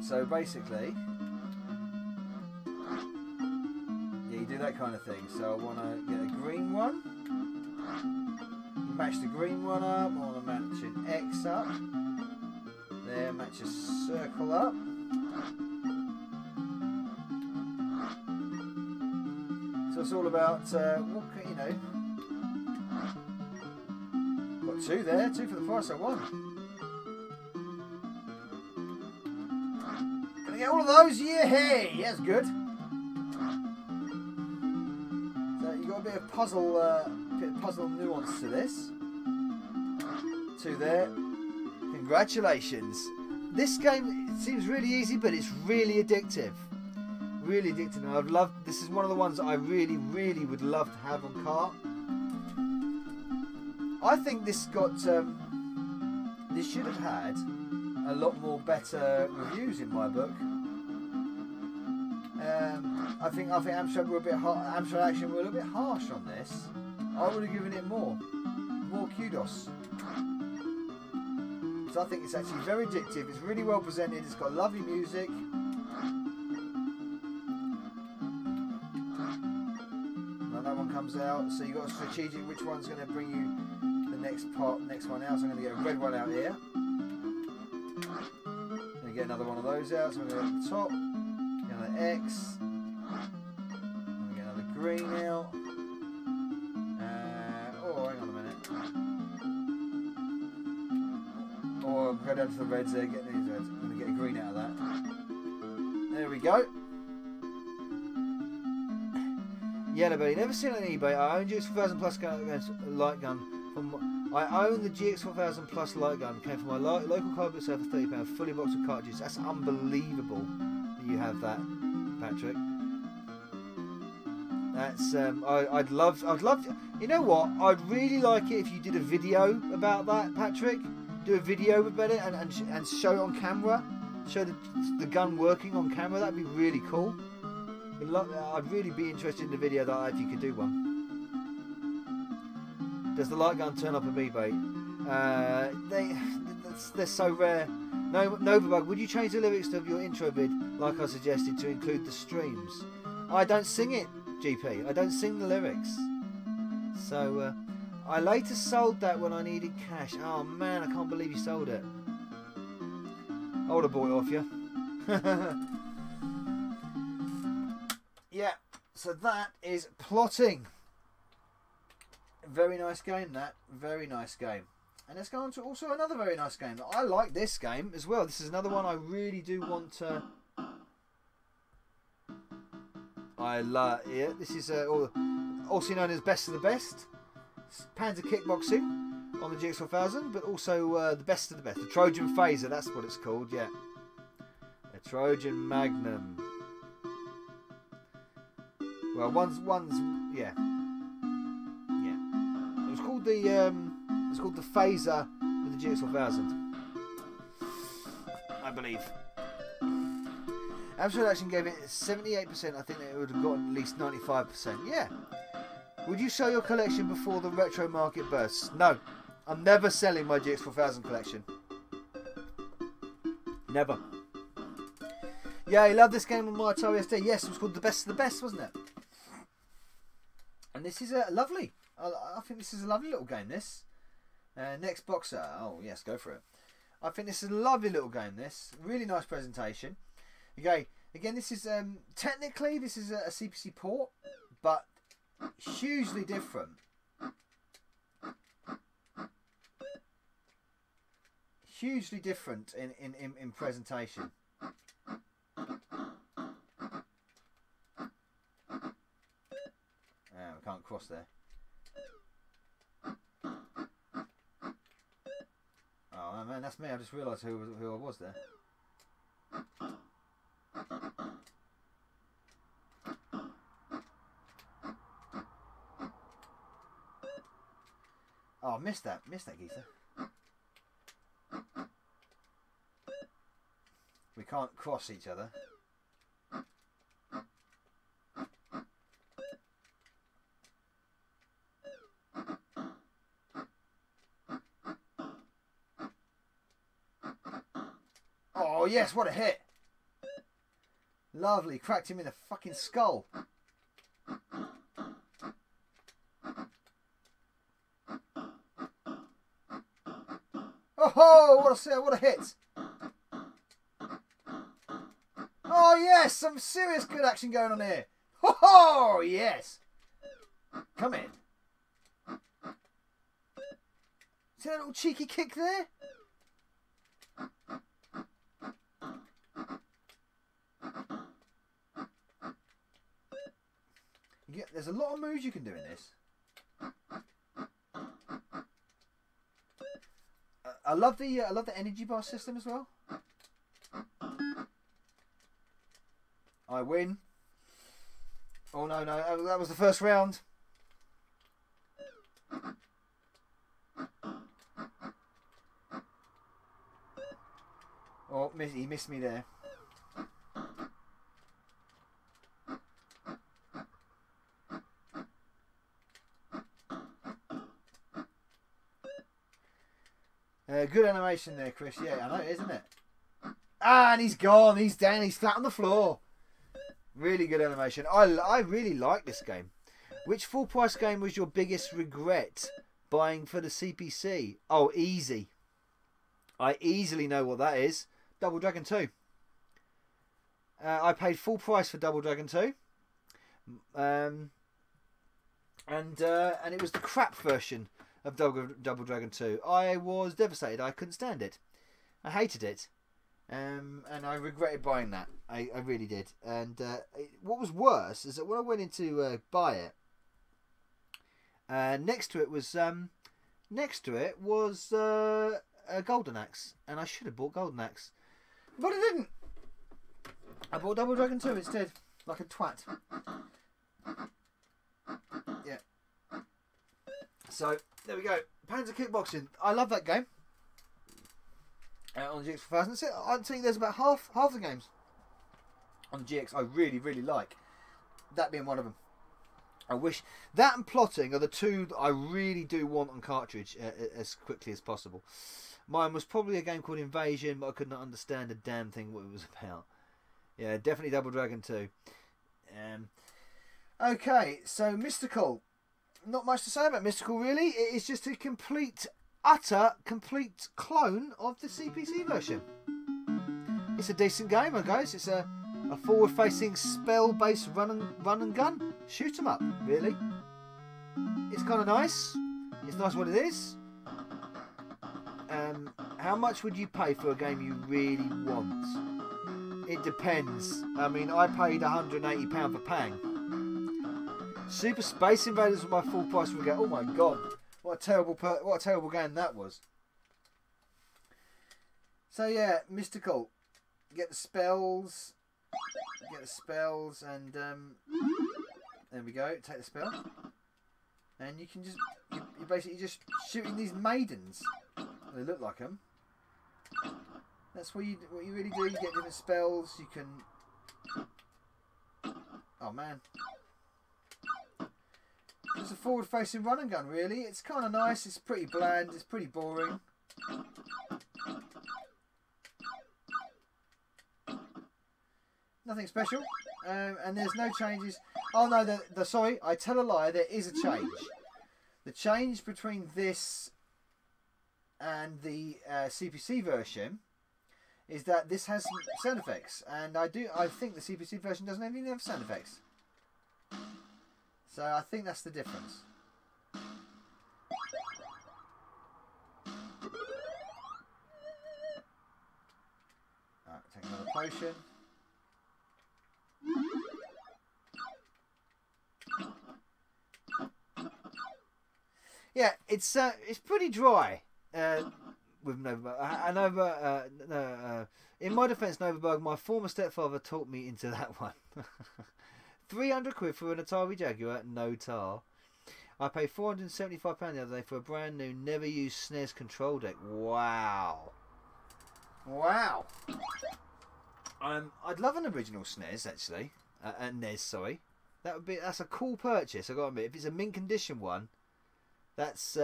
So basically, yeah, you do that kind of thing. So I want to get a green one. Match the green one up. I want to match an X up. There, match a circle up. So it's all about what you know. Got two there, two for the price of one. Gonna get all of those. Yeah, hey, that's good. So you got a bit of puzzle nuance to this. 2 there. Congratulations. This game, it seems really easy, but it's really addictive. Really addictive. And this is one of the ones that I really, really would love to have on cart. I think this got, this should have had a lot more better reviews in my book. I think Amstrad were a bit Amstrad Action were a little bit harsh on this. I would have given it more kudos. So I think it's actually very addictive. It's really well presented. It's got lovely music. Now that one comes out. So you got a strategic. Which one's going to bring you the next one out? So I'm going to get a red one out here. Going to get another one of those out. So I'm going to go at the top. Get another X. I'm going to get another green out. Oh, hang on a minute. Or go down to the reds there, get these reds. I'm going to get a green out of that. There we go. Yellow Belly. Never seen it on eBay. I own GX4000 Plus light gun. I own the GX4000 Plus light gun. Came from my local car book sale for £30. Fully boxed with cartridges. That's unbelievable that you have that, Patrick. That's I'd love to, you know what? I'd really like it if you did a video about that, Patrick. Do a video about it and show it on camera. Show the gun working on camera. That'd be really cool. I'd really be interested in the video that if you could do one. Does the light gun turn up on eBay? They're so rare. No, Novabug, would you change the lyrics of your intro vid like I suggested to include the streams? I don't sing it, GP. I don't sing the lyrics. So I later sold that when I needed cash. Oh man, I can't believe you sold it. I would have bought it off you. Yeah, so that is Plotting. Very nice game, that. Very nice game. And let's go on to also another very nice game. I like this game as well. This is another one I really do want to... yeah, this is also known as Best of the Best. It's Panzer Kickboxing on the GX4000, but also the Best of the Best. The Trojan Phaser, that's what it's called, yeah. The Trojan Magnum. Well, one's yeah. It was called the Phaser with the GX4000, I believe. Amstrad Action gave it 78%. I think it would have gotten at least 95%. Yeah. Would you sell your collection before the retro market bursts? No. I'm never selling my GX4000 collection. Never. Yeah, I love this game on my Atari ST. Yes, it was called the Best of the Best, wasn't it? And this is lovely. I think this is a lovely little game, this. Next Boxer. Oh, yes, go for it. I think this is a lovely little game, this. Really nice presentation. Okay, again, this is, technically, this is a CPC port, but hugely different. Hugely different in presentation. We can't cross there. Oh man, that's me. I just realised who I was there. Oh, missed that geezer. We can't cross each other. Oh yes, what a hit! Lovely, cracked him in the fucking skull. Oh, what a hit! Oh yes, some serious good action going on here. Oh yes! Come in. See that little cheeky kick there? There's a lot of moves you can do in this. I love the energy bar system as well. I win. Oh no, that was the first round. Oh, he missed me there. Good animation there, Chris. Yeah, I know, isn't it? Ah, and he's gone. He's down. He's flat on the floor. Really good animation. I really like this game. Which full price game was your biggest regret buying for the CPC? Oh, easy. I easily know what that is. Double Dragon 2. I paid full price for Double Dragon 2. And it was the crap version of Double Dragon 2. I was devastated. I couldn't stand it. I hated it. And I regretted buying that. I really did. And what was worse is that when I went in to buy it, next to it was a Golden Axe, and I should have bought Golden Axe, but I didn't. I bought Double Dragon 2 instead, like a twat. Yeah. So there we go. Panzer Kickboxing. I love that game. On the GX4000. I think there's about half the games on the GX I really like. That being one of them. I wish that and Plotting are the two that I really do want on cartridge as quickly as possible. Mine was probably a game called Invasion, but I could not understand a damn thing what it was about. Yeah, definitely Double Dragon 2. Okay, so Mystical. Not much to say about Mystical, really. It is just a complete clone of the CPC version. It's a decent game, guys. It's a forward-facing spell-based run and gun shoot 'em up. Really, it's kind of nice. It's nice what it is. How much would you pay for a game you really want? It depends. I mean, I paid £180 for Pang. Super Space Invaders was my full price for a game. Oh my god. What a terrible game that was. So yeah, Mystical. Get the spells. And there we go. Take the spell. And you can just you're basically just shooting these maidens. They look like them. That's what you really do. You get different spells. You can. Oh man. It's a forward-facing run and gun, really. It's kind of nice. It's pretty bland. It's pretty boring. Nothing special. And there's no changes. Oh no, sorry, I tell a lie. There is a change. The change between this and the CPC version is that this has sound effects, and I think the CPC version doesn't even have sound effects. So I think that's the difference. Alright, take another potion. Yeah, it's pretty dry with Nova. In my defence, Novabug, my former stepfather taught me into that one. 300 quid for an Atari Jaguar, no tar. I paid £475 the other day for a brand new, never used SNES control deck. Wow. Wow. I'd love an original SNES actually. NES, sorry. That's a cool purchase, I gotta admit. If it's a mint condition one, that's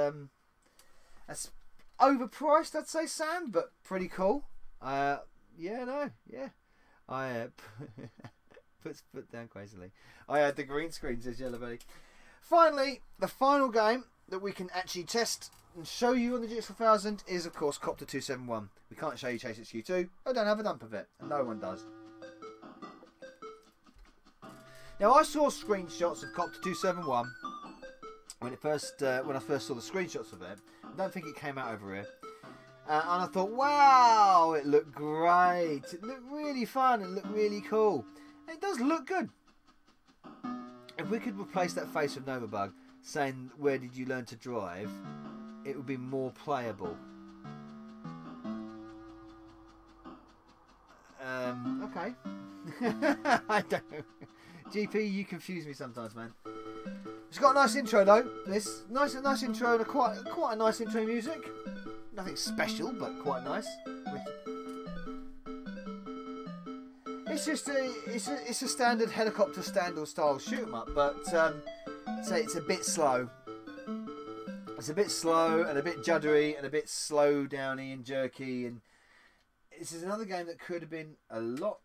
overpriced, I'd say, Sam, but pretty cool. I puts foot down crazily. I had the green screen, says Yellow Belly. Finally, the final game that we can actually test and show you on the GX4000 is, of course, Copter 271. We can't show you Chase HQ2. I don't have a dump of it, and no one does. Now, I saw screenshots of Copter 271 when I first saw the screenshots of it. I don't think it came out over here. And I thought, wow, it looked great. It looked really fun. It looked really cool. It does look good. If if we could replace that face with Novabug, saying where did you learn to drive, it would be more playable. Okay. I don't know. GP, you confuse me sometimes, man. It's got a nice intro though. This nice intro and quite a nice intro music. Nothing special, but quite nice. It's just it's a standard helicopter standard style shoot 'em up, but say it's a bit slow. It's a bit slow and a bit juddery and a bit slow downy and jerky, and this is another game that could have been a lot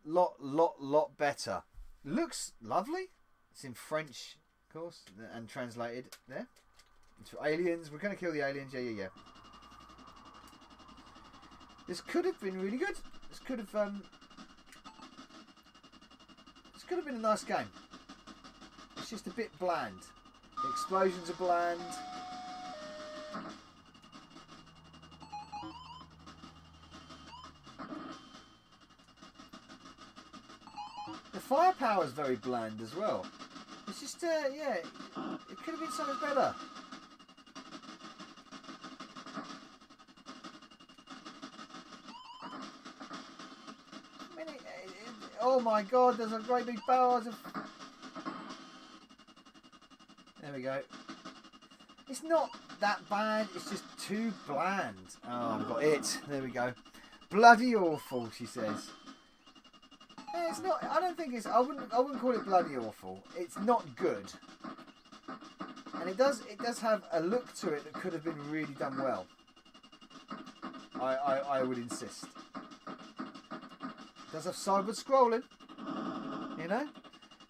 better. Looks lovely. It's in French, of course, and translated there. It's for aliens. We're going to kill the aliens. Yeah. This could have been really good. This could have been a nice game. It's just a bit bland. The explosions are bland. The firepower is very bland as well. It's just, yeah, it could have been something better. I mean, oh my God, there's a great big barrage of... There we go. It's not that bad, it's just too bland. Oh, I've got it. There we go. Bloody awful, she says. It's not. I don't think it's. I wouldn't call it bloody awful. It's not good, and it does have a look to it that could have been really done well. I would insist. It does have sideward scrolling, you know.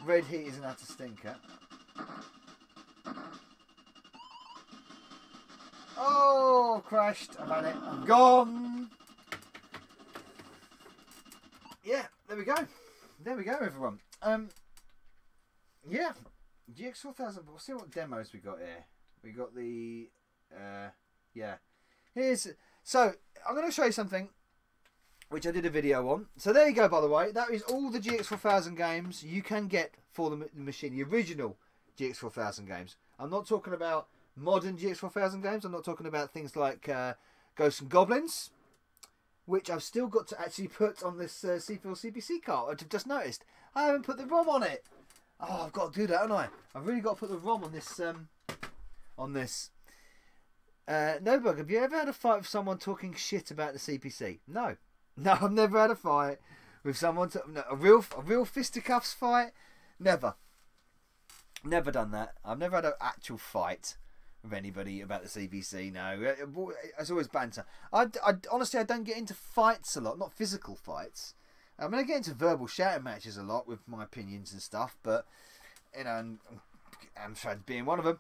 Red Heat is an utter stinker. Oh, crashed! I've had it. I'm gone. Yeah, there we go. There we go, everyone. Yeah, GX4000. We'll see what demos we got here. We got the, yeah. So I'm going to show you something which I did a video on. So there you go. By the way, that is all the GX4000 games you can get for the machine. The original GX4000 games. I'm not talking about modern GX4000 games. I'm not talking about things like Ghosts and Goblins, which I've still got to actually put on this CPC cart. I've just noticed I haven't put the ROM on it. Oh, I've got to do that, haven't I? I've really got to put the ROM on this. No, Bug, have you ever had a fight with someone talking shit about the CPC? No, I've never had a fight with someone. A real fisticuffs fight. Never done that. I've never had an actual fight with anybody about the CPC. No, it's always banter. Honestly, I don't get into fights a lot, not physical fights. I mean, I get into verbal shouting matches a lot with my opinions and stuff, but you know, I'm trying to be in one of them.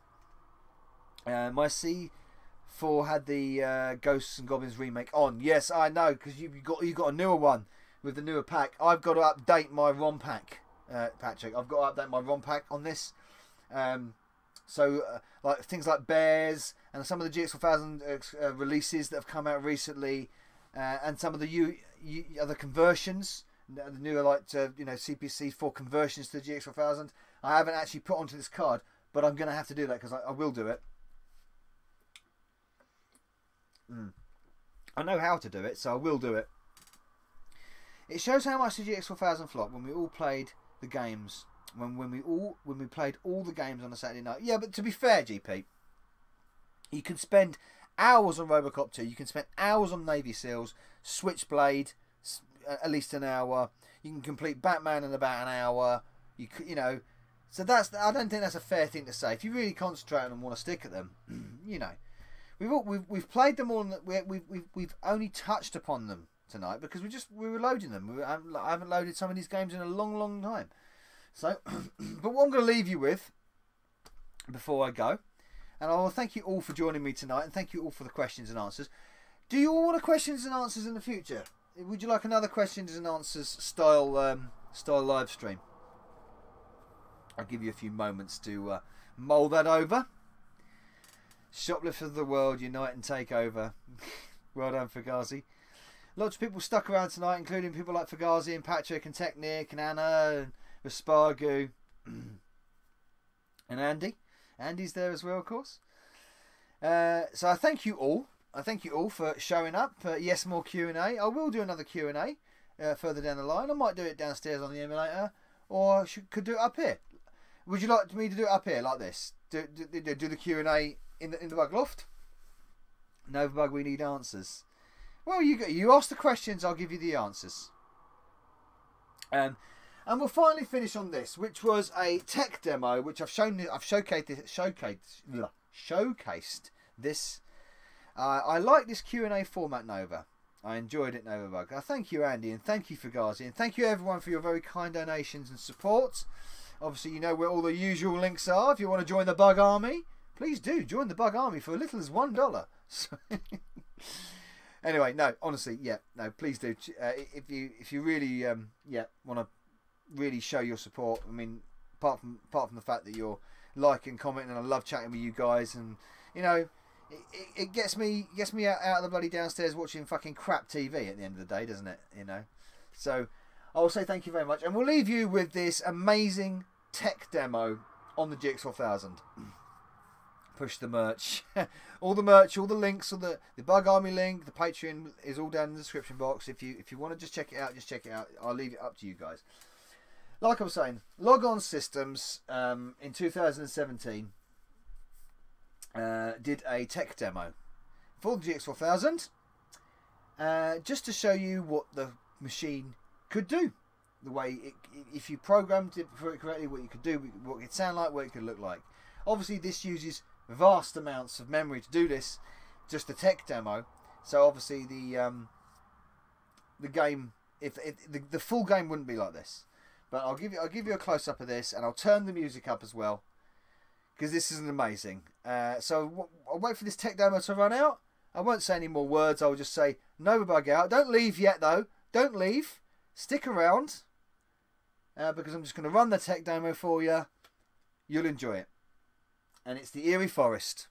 My C4 had the Ghosts and Goblins remake on. Yes, I know, because you got a newer one with the newer pack. I've got to update my ROM pack, Patrick. I've got to update my ROM pack on this. So, like things like Bears and some of the GX4000 releases that have come out recently, and some of the other conversions, the newer like CPC4 conversions to the GX4000. I haven't actually put onto this card, but I'm going to have to do that because I will do it. I know how to do it, so I will do it. It shows how much the GX4000 flopped when we all played the games. When we played all the games on a Saturday night. Yeah, but to be fair, GP, you can spend hours on Robocop 2. You can spend hours on Navy Seals, Switchblade, at least an hour. You can complete Batman in about an hour. You know, so I don't think that's a fair thing to say. If you really concentrate on them and want to stick at them, you know, we've played them all. We've only touched upon them tonight because we were loading them. I haven't loaded some of these games in a long time. So, but what I'm going to leave you with before I go, and I will thank you all for joining me tonight, and thank you all for the questions and answers. Do you all want a questions and answers in the future? Would you like another questions and answers style live stream? I'll give you a few moments to mull that over. Shoplifters of the world, unite and take over. Well done, Fugazi. Lots of people stuck around tonight, including people like Fugazi and Patrick and Technic and Anna and Raspargu. and Andy. Andy's there as well, of course. So I thank you all. I thank you all for showing up. Yes, more Q&A. I will do another Q&A further down the line. I might do it downstairs on the emulator, or could do it up here. Would you like me to do it up here like this? Do the Q&A in the bug loft? No bug, we need answers. Well, you ask the questions, I'll give you the answers. And we'll finally finish on this, which was a tech demo, which I've showcased this. I like this Q&A format, Nova. I enjoyed it, Nova Bug. Thank you, Andy, and thank you, Fugazi, and thank you everyone for your very kind donations and support. Obviously, you know where all the usual links are. If you want to join the Bug Army, please do join the Bug Army for as little as $1. So anyway, no, honestly, yeah, no, please do. If you really want to really show your support. I mean, apart from the fact that you're liking, commenting, and I love chatting with you guys, and you know, it gets me out of the bloody downstairs watching fucking crap TV at the end of the day, doesn't it? You know, so I will say thank you very much, and we'll leave you with this amazing tech demo on the GX4000. Push the merch. All the merch, all the links, all the Bug Army link, the Patreon is all down in the description box. If you want to just check it out, just check it out. I'll leave it up to you guys. Like I was saying, Log On Systems in 2017 did a tech demo for the GX4000 just to show you what the machine could do. The way if you programmed it correctly, what you could do, what it could sound like, what it could look like. Obviously, this uses vast amounts of memory to do this, just the tech demo. So obviously the game, if the full game wouldn't be like this. But I'll give you a close up of this, and I'll turn the music up as well, because this is amazing. So I'll wait for this tech demo to run out. I won't say any more words. I'll just say Nova Bug out. Don't leave yet though. Don't leave. Stick around, because I'm just going to run the tech demo for you. You'll enjoy it. And it's the Eerie Forest.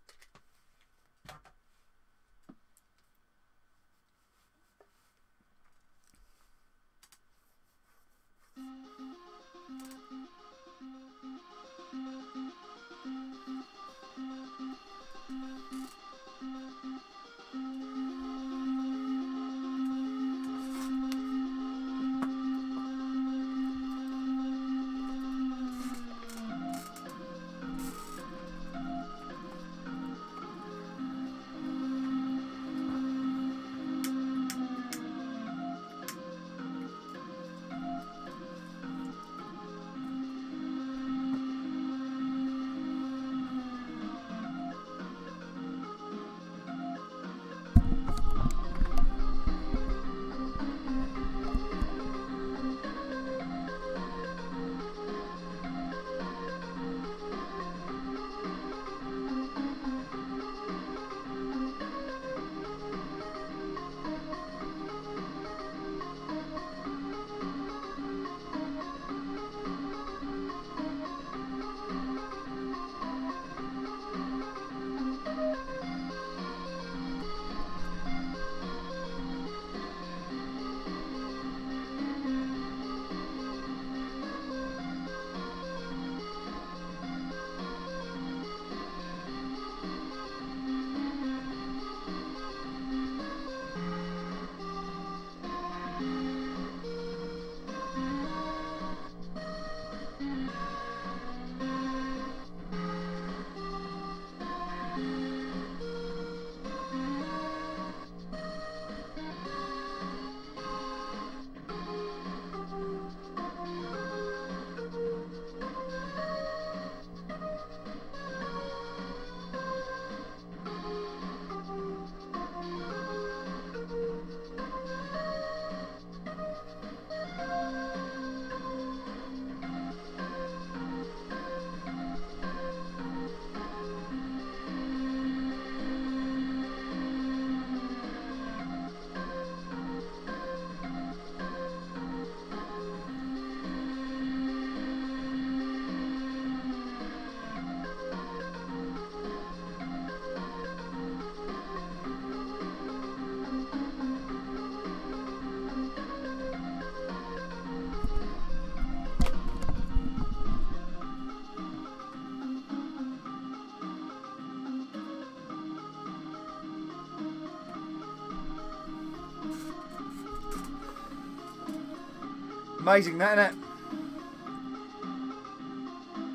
Amazing, that, isn't it?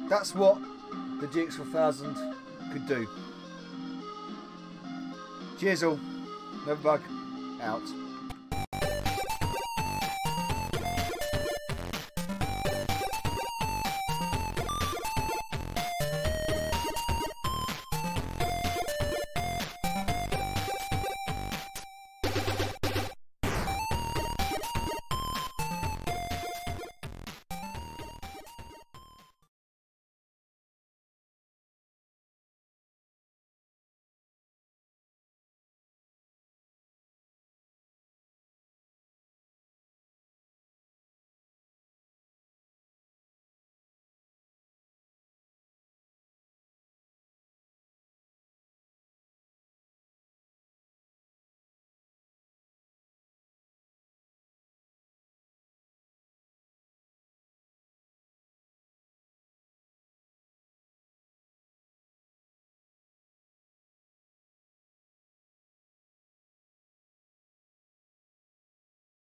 That's what the GX4000 could do. Cheers all. Never bug. Out.